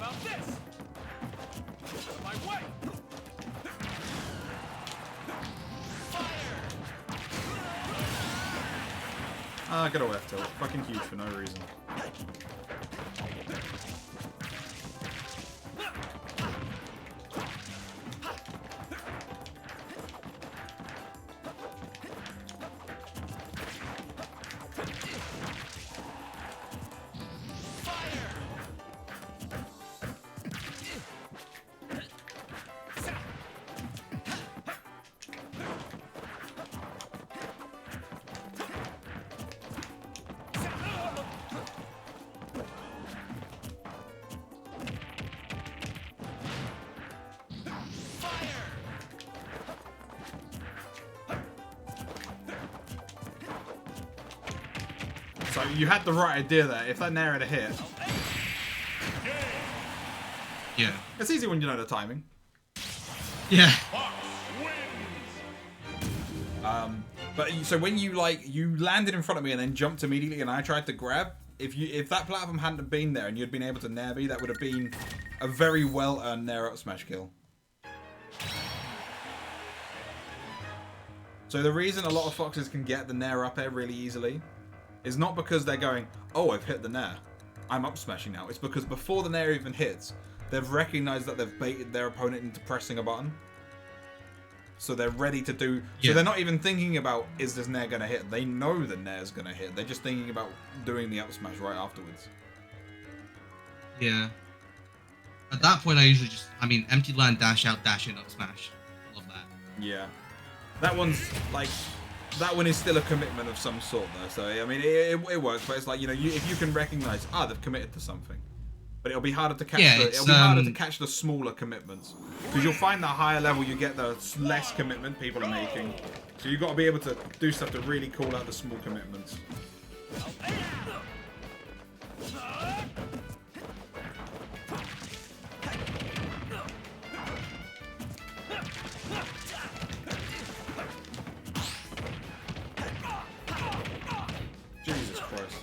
about this? Out of my way! Ah, I got a left tilt. Fucking huge for no reason. So you had the right idea there. If that nair had hit, Yeah. it's easy when you know the timing. Yeah. But so when you landed in front of me and then jumped immediately, and I tried to grab. If that platform hadn't have been there and you'd been able to nair me, that would have been a very well earned nair up smash kill. So the reason a lot of foxes can get the nair up air really easily is not because they're going, oh, I've hit the nair, I'm up smashing now. It's because before the nair even hits, they've recognized that they've baited their opponent into pressing a button. So they're ready to do... Yeah. So they're not even thinking about, is this nair going to hit? They know the nair's going to hit. They're just thinking about doing the up smash right afterwards. Yeah. At that point, I usually just, empty land, dash out, dash in, up smash. Love that. Yeah. That one's, that one is still a commitment of some sort, though. So, it works, but it's like, if you can recognize, they've committed to something. But it'll be harder to catch it'll be harder to catch the smaller commitments. Because you'll find the higher level you get, the less commitment people are making. So you've got to be able to do stuff to really call out the small commitments. Jesus Christ.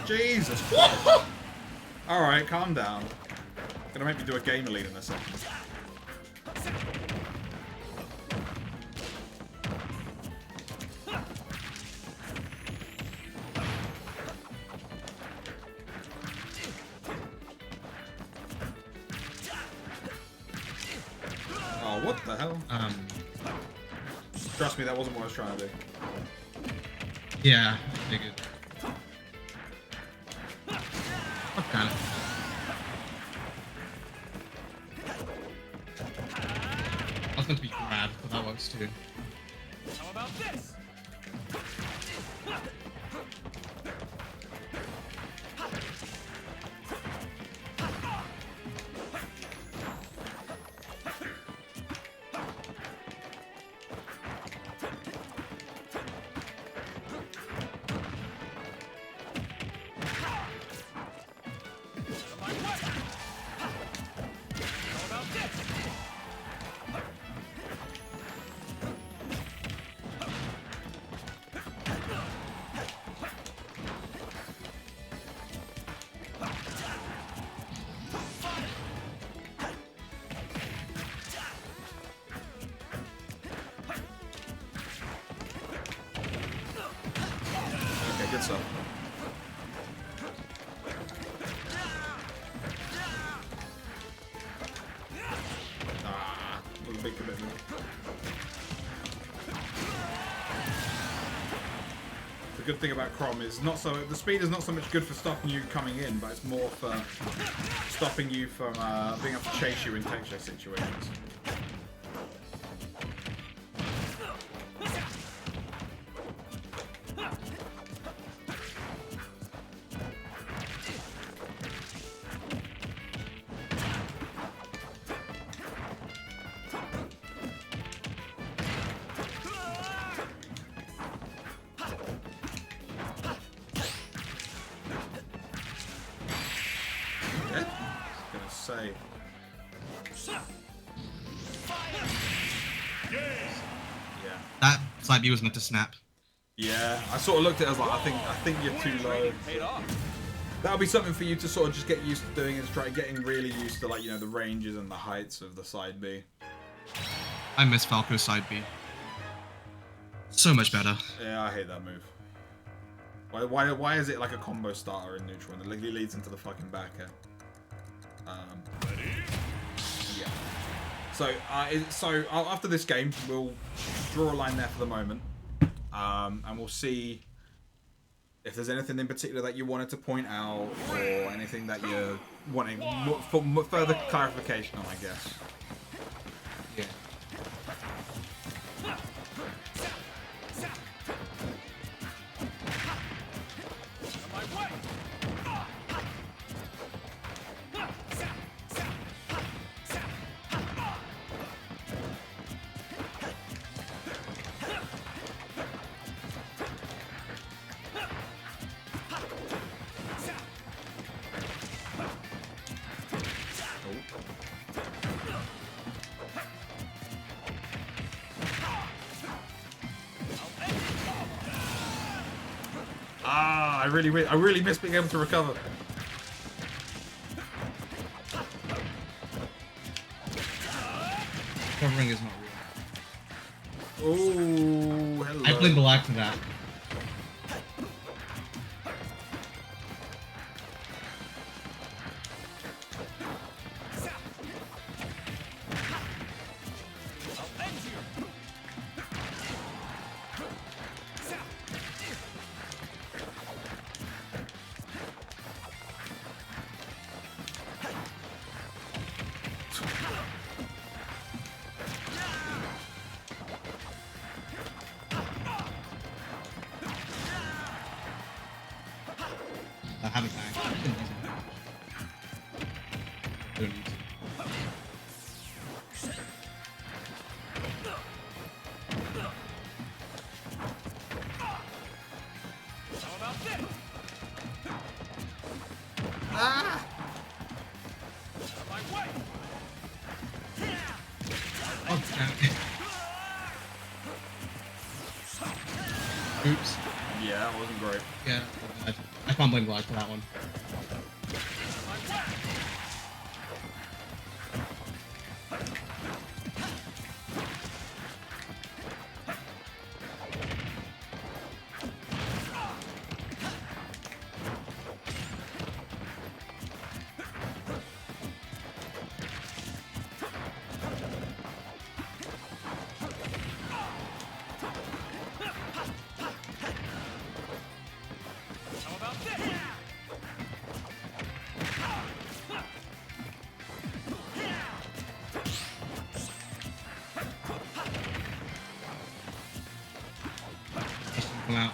Jesus. Alright, calm down. Gonna make me do a gamer lead in a second. Oh, what the hell? Trust me, that wasn't what I was trying to do. Yeah, I figured. What kind of? I was meant to be grab, but that works too. How about this? Good stuff. Was a big commitment. The good thing about Crom is the speed is not so much good for stopping you coming in, but it's more for stopping you from being able to chase you in texture situations. Say. Yeah. That side B was meant to snap. Yeah, I sort of looked at it as like, I think you're too low. Paid off. That'll be something for you to sort of just get used to doing, is try getting really used to, like, you know, the ranges and the heights of the side B. I miss Falco's side B. So much better. Yeah, I hate that move. Why is it like a combo starter in neutral and it literally leads into the fucking back end? Yeah. So after this game, we'll draw a line there for the moment, and we'll see if there's anything in particular that you wanted to point out or anything that you're wanting for further clarification on, I guess. Yeah. I really miss being able to recover. Covering is not real. Oh, hello. I blame the lag for that. I haven't actually. Don't need to. Ah! Oh, damn it. Oops. Yeah, that wasn't great. Yeah, I can't blame Glide for that one. Come out.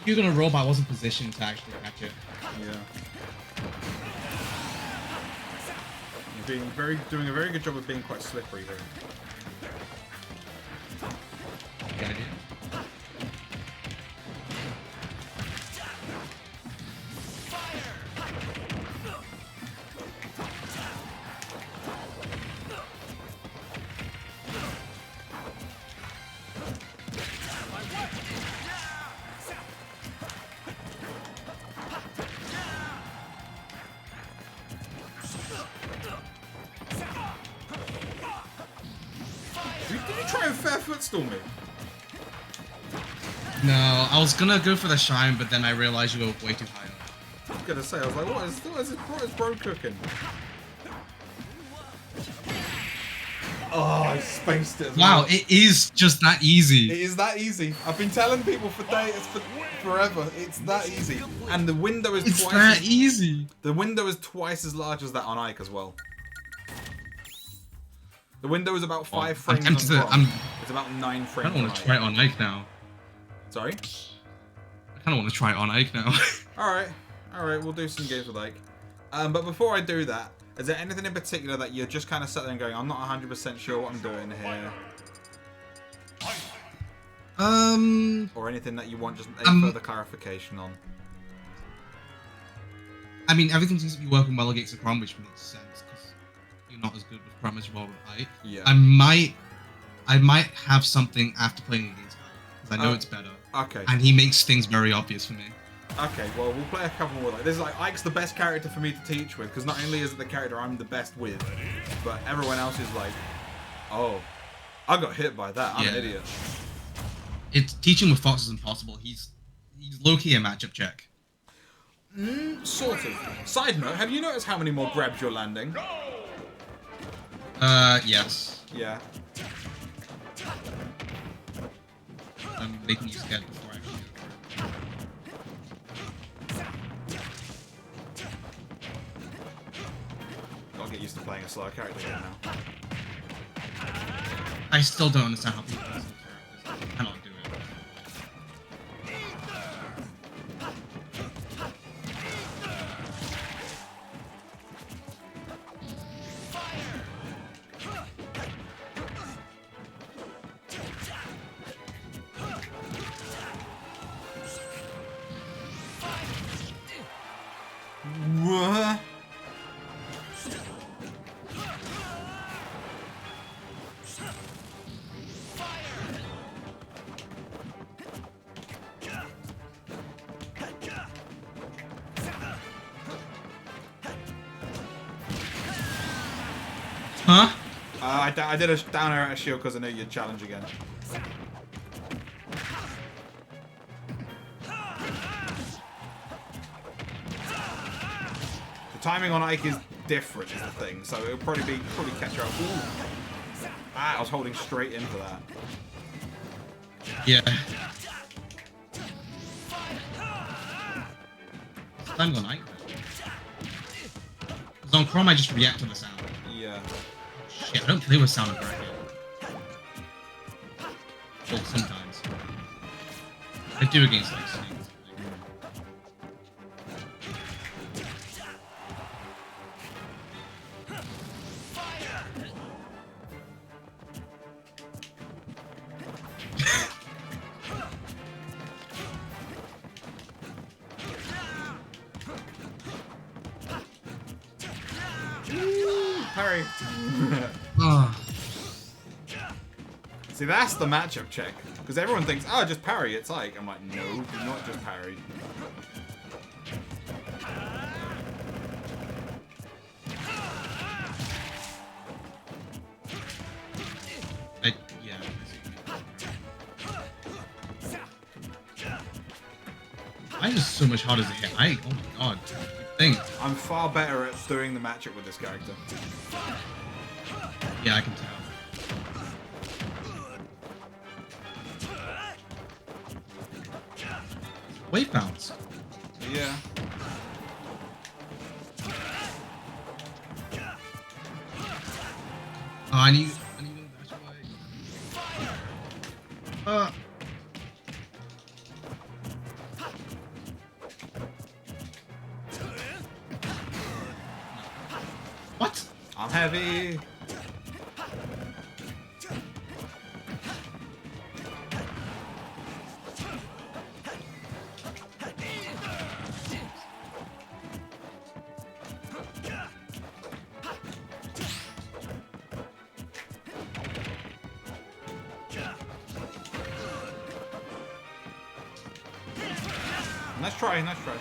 You're gonna roll, but I wasn't positioned to actually catch it. Yeah. You're doing a very good job of being quite slippery here. Yeah, I did. Did you try and fair footstool me? No, I was gonna go for the shine, but then I realized you were way too high up. I was gonna say, I was like, what is bro cooking? Oh, I spaced it as Wow, well. it is just that easy. It is that easy. I've been telling people for days, forever. It's that easy. And the window is It's twice that easy. The window is twice as large as that on Ike as well. The window is about 5 frames on Chrome. It's about 9 I frames don't on want to try it on Ike now. Sorry? I kind of want to try it on Ike now. Alright, we'll do some games with Ike. But before I do that, is there anything in particular that you're just kind of sitting there and going, I'm not 100% sure what I'm doing here? Or anything that you want just a further clarification on? I mean, everything seems to be working well against the Crom, which makes sense because you're not as good with Crom as you are with Ike. Yeah. I might have something after playing against Ike because I know it's better, Okay. and he makes things very obvious for me. Okay, well, we'll play a couple more. Like this is like Ike's the best character for me to teach with because not only is it the character I'm the best with, but everyone else is like, oh, I got hit by that. I'm an idiot. It's teaching with Fox is impossible. He's low-key a matchup check. Sort of. Side note: have you noticed how many more grabs you're landing? Yes. Yeah. I'm making you scared before I actually do. Gotta get used to playing a slower character again now. I still don't understand how people do this. I cannot do it. What? Huh? I did a down air at a shield because I knew you'd challenge again. The timing on Ike is different, is the thing, so it'll probably catch her up. Ooh. Ah, I was holding straight in for that. Yeah. Time on Ike. Because on Chrome I just react to the sound. Yeah. Shit, I don't play with sound bracket. Well, sometimes. I do against like snakes. Parry. Oh. See, that's the matchup check. Because everyone thinks, oh, just parry, it's Ike. I'm like, no, do not just parry. Yeah. Ike is so much harder to hit. Ike, oh my god. Thing. I'm far better at doing the matchup with this character. Yeah, I can tell. Wave bounce. Yeah. Oh, I need to dash away. What? I'm heavy. Nice try, nice try.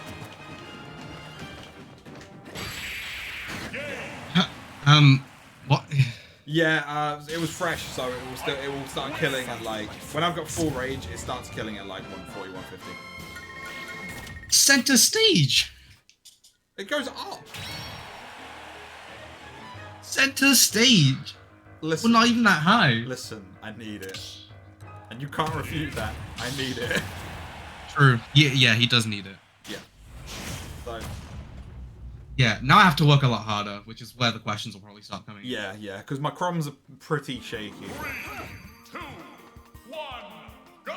What? Yeah, it was fresh, so it will start killing at like when I've got full rage, it starts killing at like 140, 150. Center stage. It goes up. Center stage. Listen, Well, not even that high. listen, I need it, and you can't refute that. I need it. True. Yeah, he does need it. Yeah. So. Yeah, now I have to work a lot harder, which is where the questions will probably start coming. Yeah, because my crumbs are pretty shaky. 3, 2, 1, go!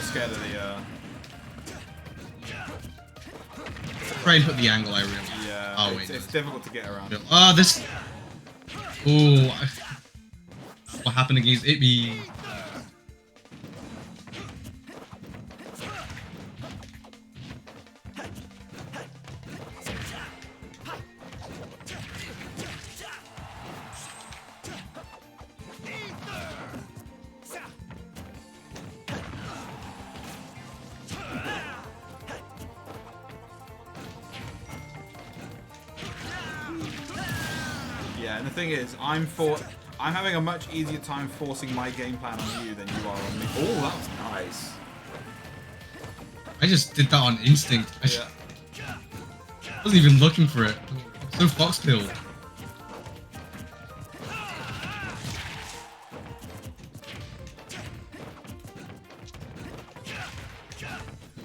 scared of the. Try and put the angle I really. Yeah. Oh it's, wait. it's difficult to get around. Oh, this. Ooh. What happened against Itby? Yeah, and the thing is, I'm having a much easier time forcing my game plan on you than you are on me. Oh, that was nice. I just did that on instinct. Yeah. I wasn't even looking for it. So fox-pilled.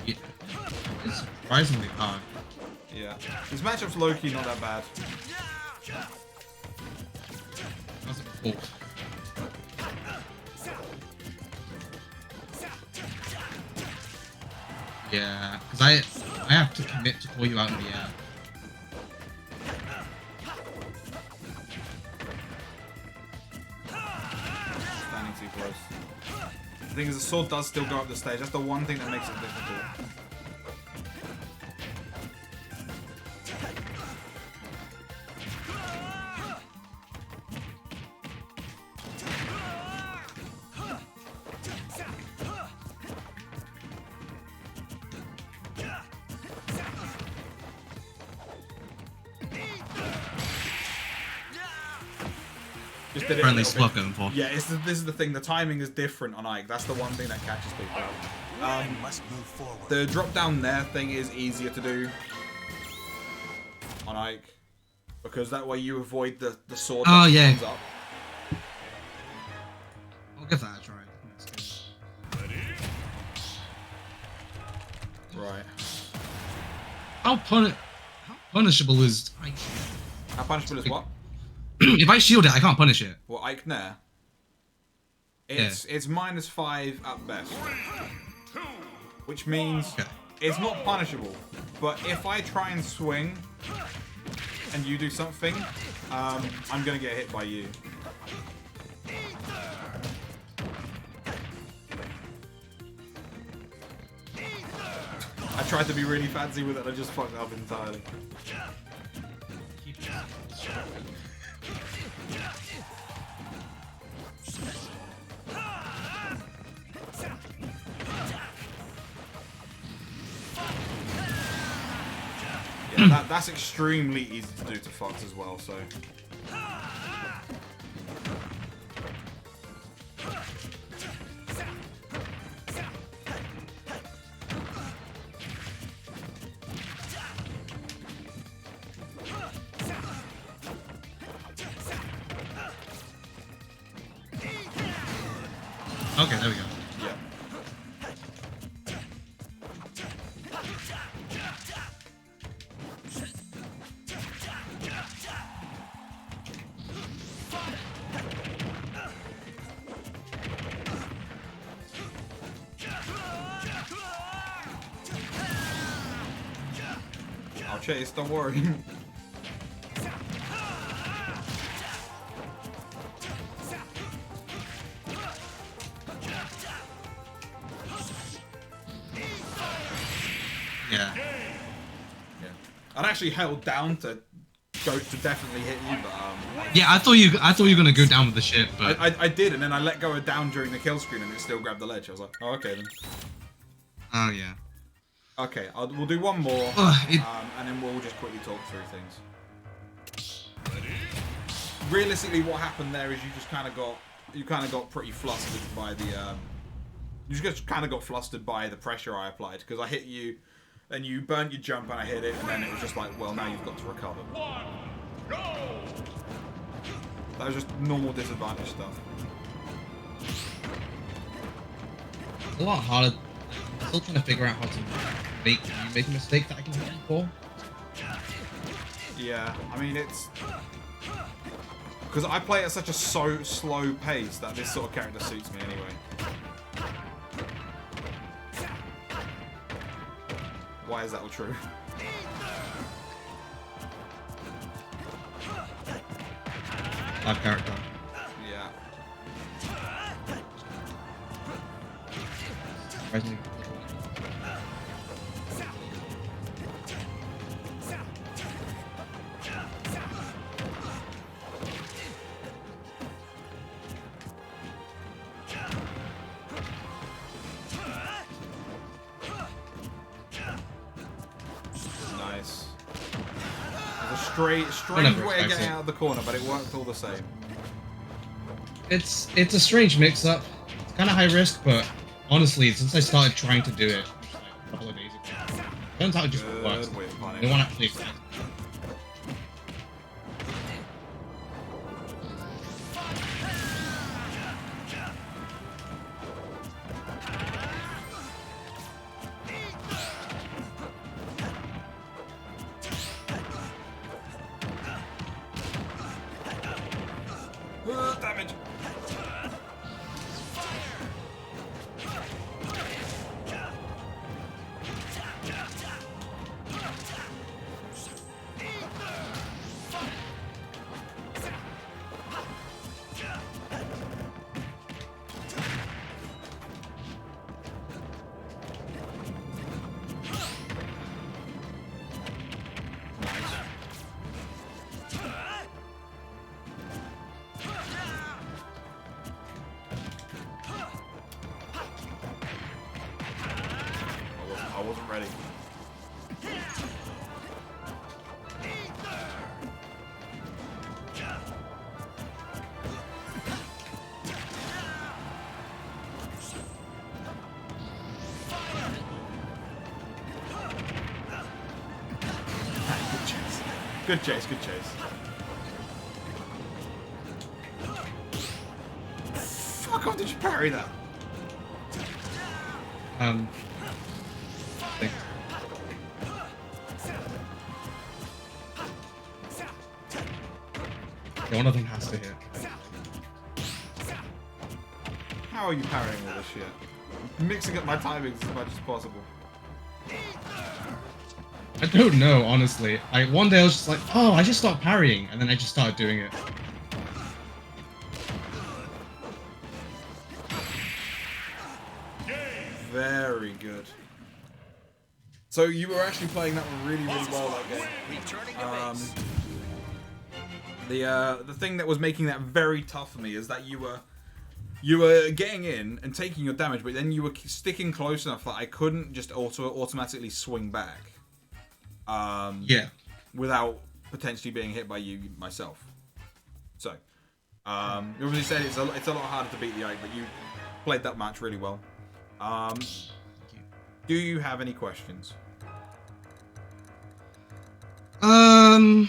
Yeah. It's surprisingly hard. Yeah. This matchup's low-key not that bad. How's it before? Yeah, because I have to commit to call you out in the air. Standing too close. The thing is, the sword does still go up the stage. That's the one thing that makes it difficult. Just did it a Friendly little bit. spot going for. Yeah, this is the thing. The timing is different on Ike. That's the one thing that catches people out. Must move forward. The drop down there thing is easier to do on Ike because that way you avoid the sword Oh, that yeah. comes up. I'll give that a try. Right. How punishable is Ike? How punishable is what? If I shield it, I can't punish it. Well, Ike Nair. It's -5 at best, which means Okay. it's not punishable. But if I try and swing and you do something, I'm gonna get hit by you. I tried to be really fancy with it, and I just fucked up entirely. Yeah, that's extremely easy to do to Fox as well, so. Okay, there we go. Yeah. I'll chase, don't worry. Yeah. Yeah. I'd actually held down to go to definitely hit you, but Yeah, I thought you were gonna go down with the ship, but I did, and then I let go of down during the kill screen, and it still grabbed the ledge. I was like, oh, okay then. oh yeah. Okay, we'll do one more, Ugh, and then we'll just quickly talk through things. Realistically, what happened there is you kind of got pretty flustered by the you just kind of got flustered by the pressure I applied because I hit you, and you burnt your jump, and I hit it, and then it was just like, well, now you've got to recover. That was just normal disadvantage stuff. a lot harder. I'm still trying to figure out how to make a mistake that I can hit you for. Yeah, I mean it's because I play at such a slow pace that this sort of character suits me anyway. Why is that all true? Bad character. Yeah. Surprisingly. Nice. It's a strange never way of expect getting it. out of the corner, but it worked all the same. It's a strange mix-up. It's kind of high risk, but honestly, since I started trying to do it just like a couple of days ago, it turns out it just works. Good way to punish. No one actually expects it. Damage. I wasn't ready. Good chase, good chase. Fuck off, did you parry that? Thanks. Yeah, one of them has to hit. How are you parrying all this shit? I'm mixing up my timings as much as possible. I don't know, honestly. Like, one day I was just like, oh, I just stopped parrying, and then I just started doing it. Very good. So you were actually playing that one really, really well that game. The thing that was making that very tough for me is that you were getting in and taking your damage, but then you were sticking close enough that I couldn't just automatically swing back. Yeah. Without potentially being hit by you myself. So, you obviously said it's a lot harder to beat the Ike, but you played that match really well. Do you have any questions? Well,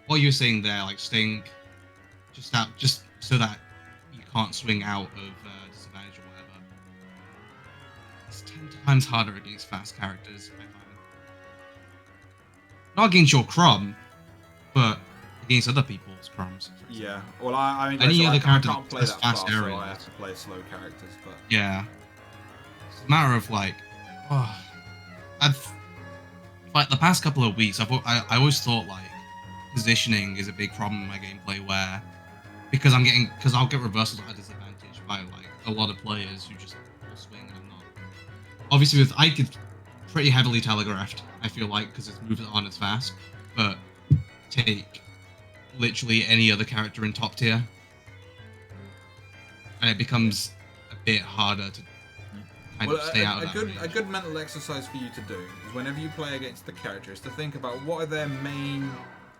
what you were saying there, like staying just so that you can't swing out of disadvantage or whatever. It's 10 times harder against fast characters, I find. Not against your Crom, but against other people's Croms. Yeah. Well, I mean, Any other I character can't play has that fast fast, so areas. I have to play slow characters. But Yeah. It's a matter of like, like the past couple of weeks, I always thought like positioning is a big problem in my gameplay where because I'll get reversals at a disadvantage by like a lot of players who just full swing and I'm not. Obviously with Ike it's pretty heavily telegraphed, I feel like, because his moves aren't as fast, but take literally any other character in top tier and it becomes a bit harder to kind of stay out of that range. A good mental exercise for you to do is whenever you play against the characters to think about what are their main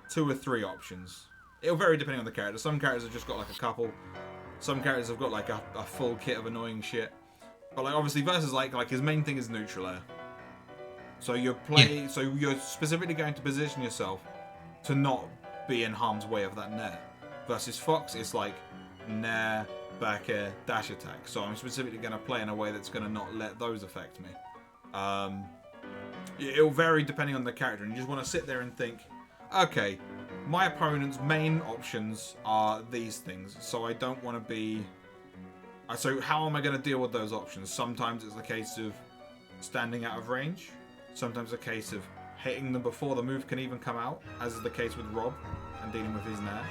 2 or 3 options. It'll vary depending on the character. Some characters have just got like a couple. Some characters have got like a full kit of annoying shit. But like obviously versus like his main thing is neutral air. So so you're specifically going to position yourself to not be in harm's way of that nair. Versus Fox, it's like nair, back air, dash attack. So I'm specifically going to play in a way that's going to not let those affect me. It'll vary depending on the character, and you just want to sit there and think, okay, my opponent's main options are these things, so I don't want to be So how am I going to deal with those options? Sometimes it's a case of standing out of range. Sometimes a case of hitting them before the move can even come out, as is the case with Rob and dealing with his nair.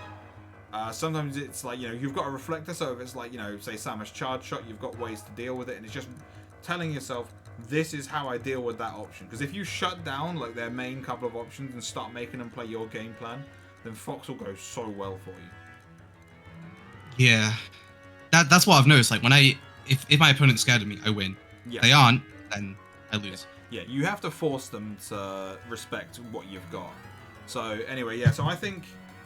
Sometimes it's like, you've got a reflector, so if it's like, say Samus charge shot, you've got ways to deal with it, and it's just telling yourself, this is how I deal with that option. Because if you shut down like their main couple of options and start making them play your game plan, then Fox will go so well for you. Yeah, that's what I've noticed. Like when if my opponent's scared of me, I win. Yeah. If they aren't, then I lose. Yeah, you have to force them to respect what you've got. So anyway, yeah. So I think,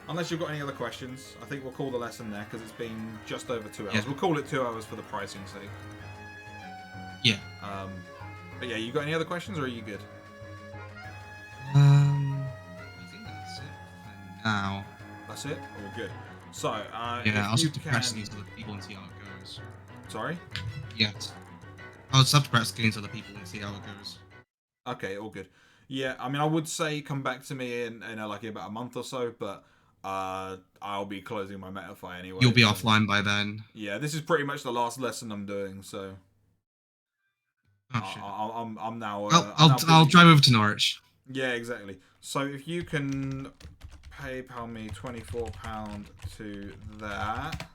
unless you've got any other questions, I think we'll call the lesson there because it's been just over 2 hours. Yeah. We'll call it 2 hours for the pricing sake. Yeah. But yeah, you got any other questions or are you good? I think that's it for now. That's it? All good. So, Yeah, I'll if you have to press can... these other people and see how it goes. Sorry? Yeah. I'll just have to press against other people and see how it goes. Okay, all good. Yeah, I mean, I would say come back to me in like about a month or so, but I'll be closing my Metafy anyway. You'll be so... offline by then. Yeah, this is pretty much the last lesson I'm doing, so... Oh shit. I'm now... I'll drive over to Norwich. Yeah, exactly. So if you can PayPal me £24 to that...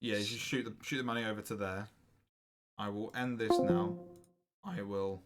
Yeah, you just shoot the money over to there. I will end this now. I will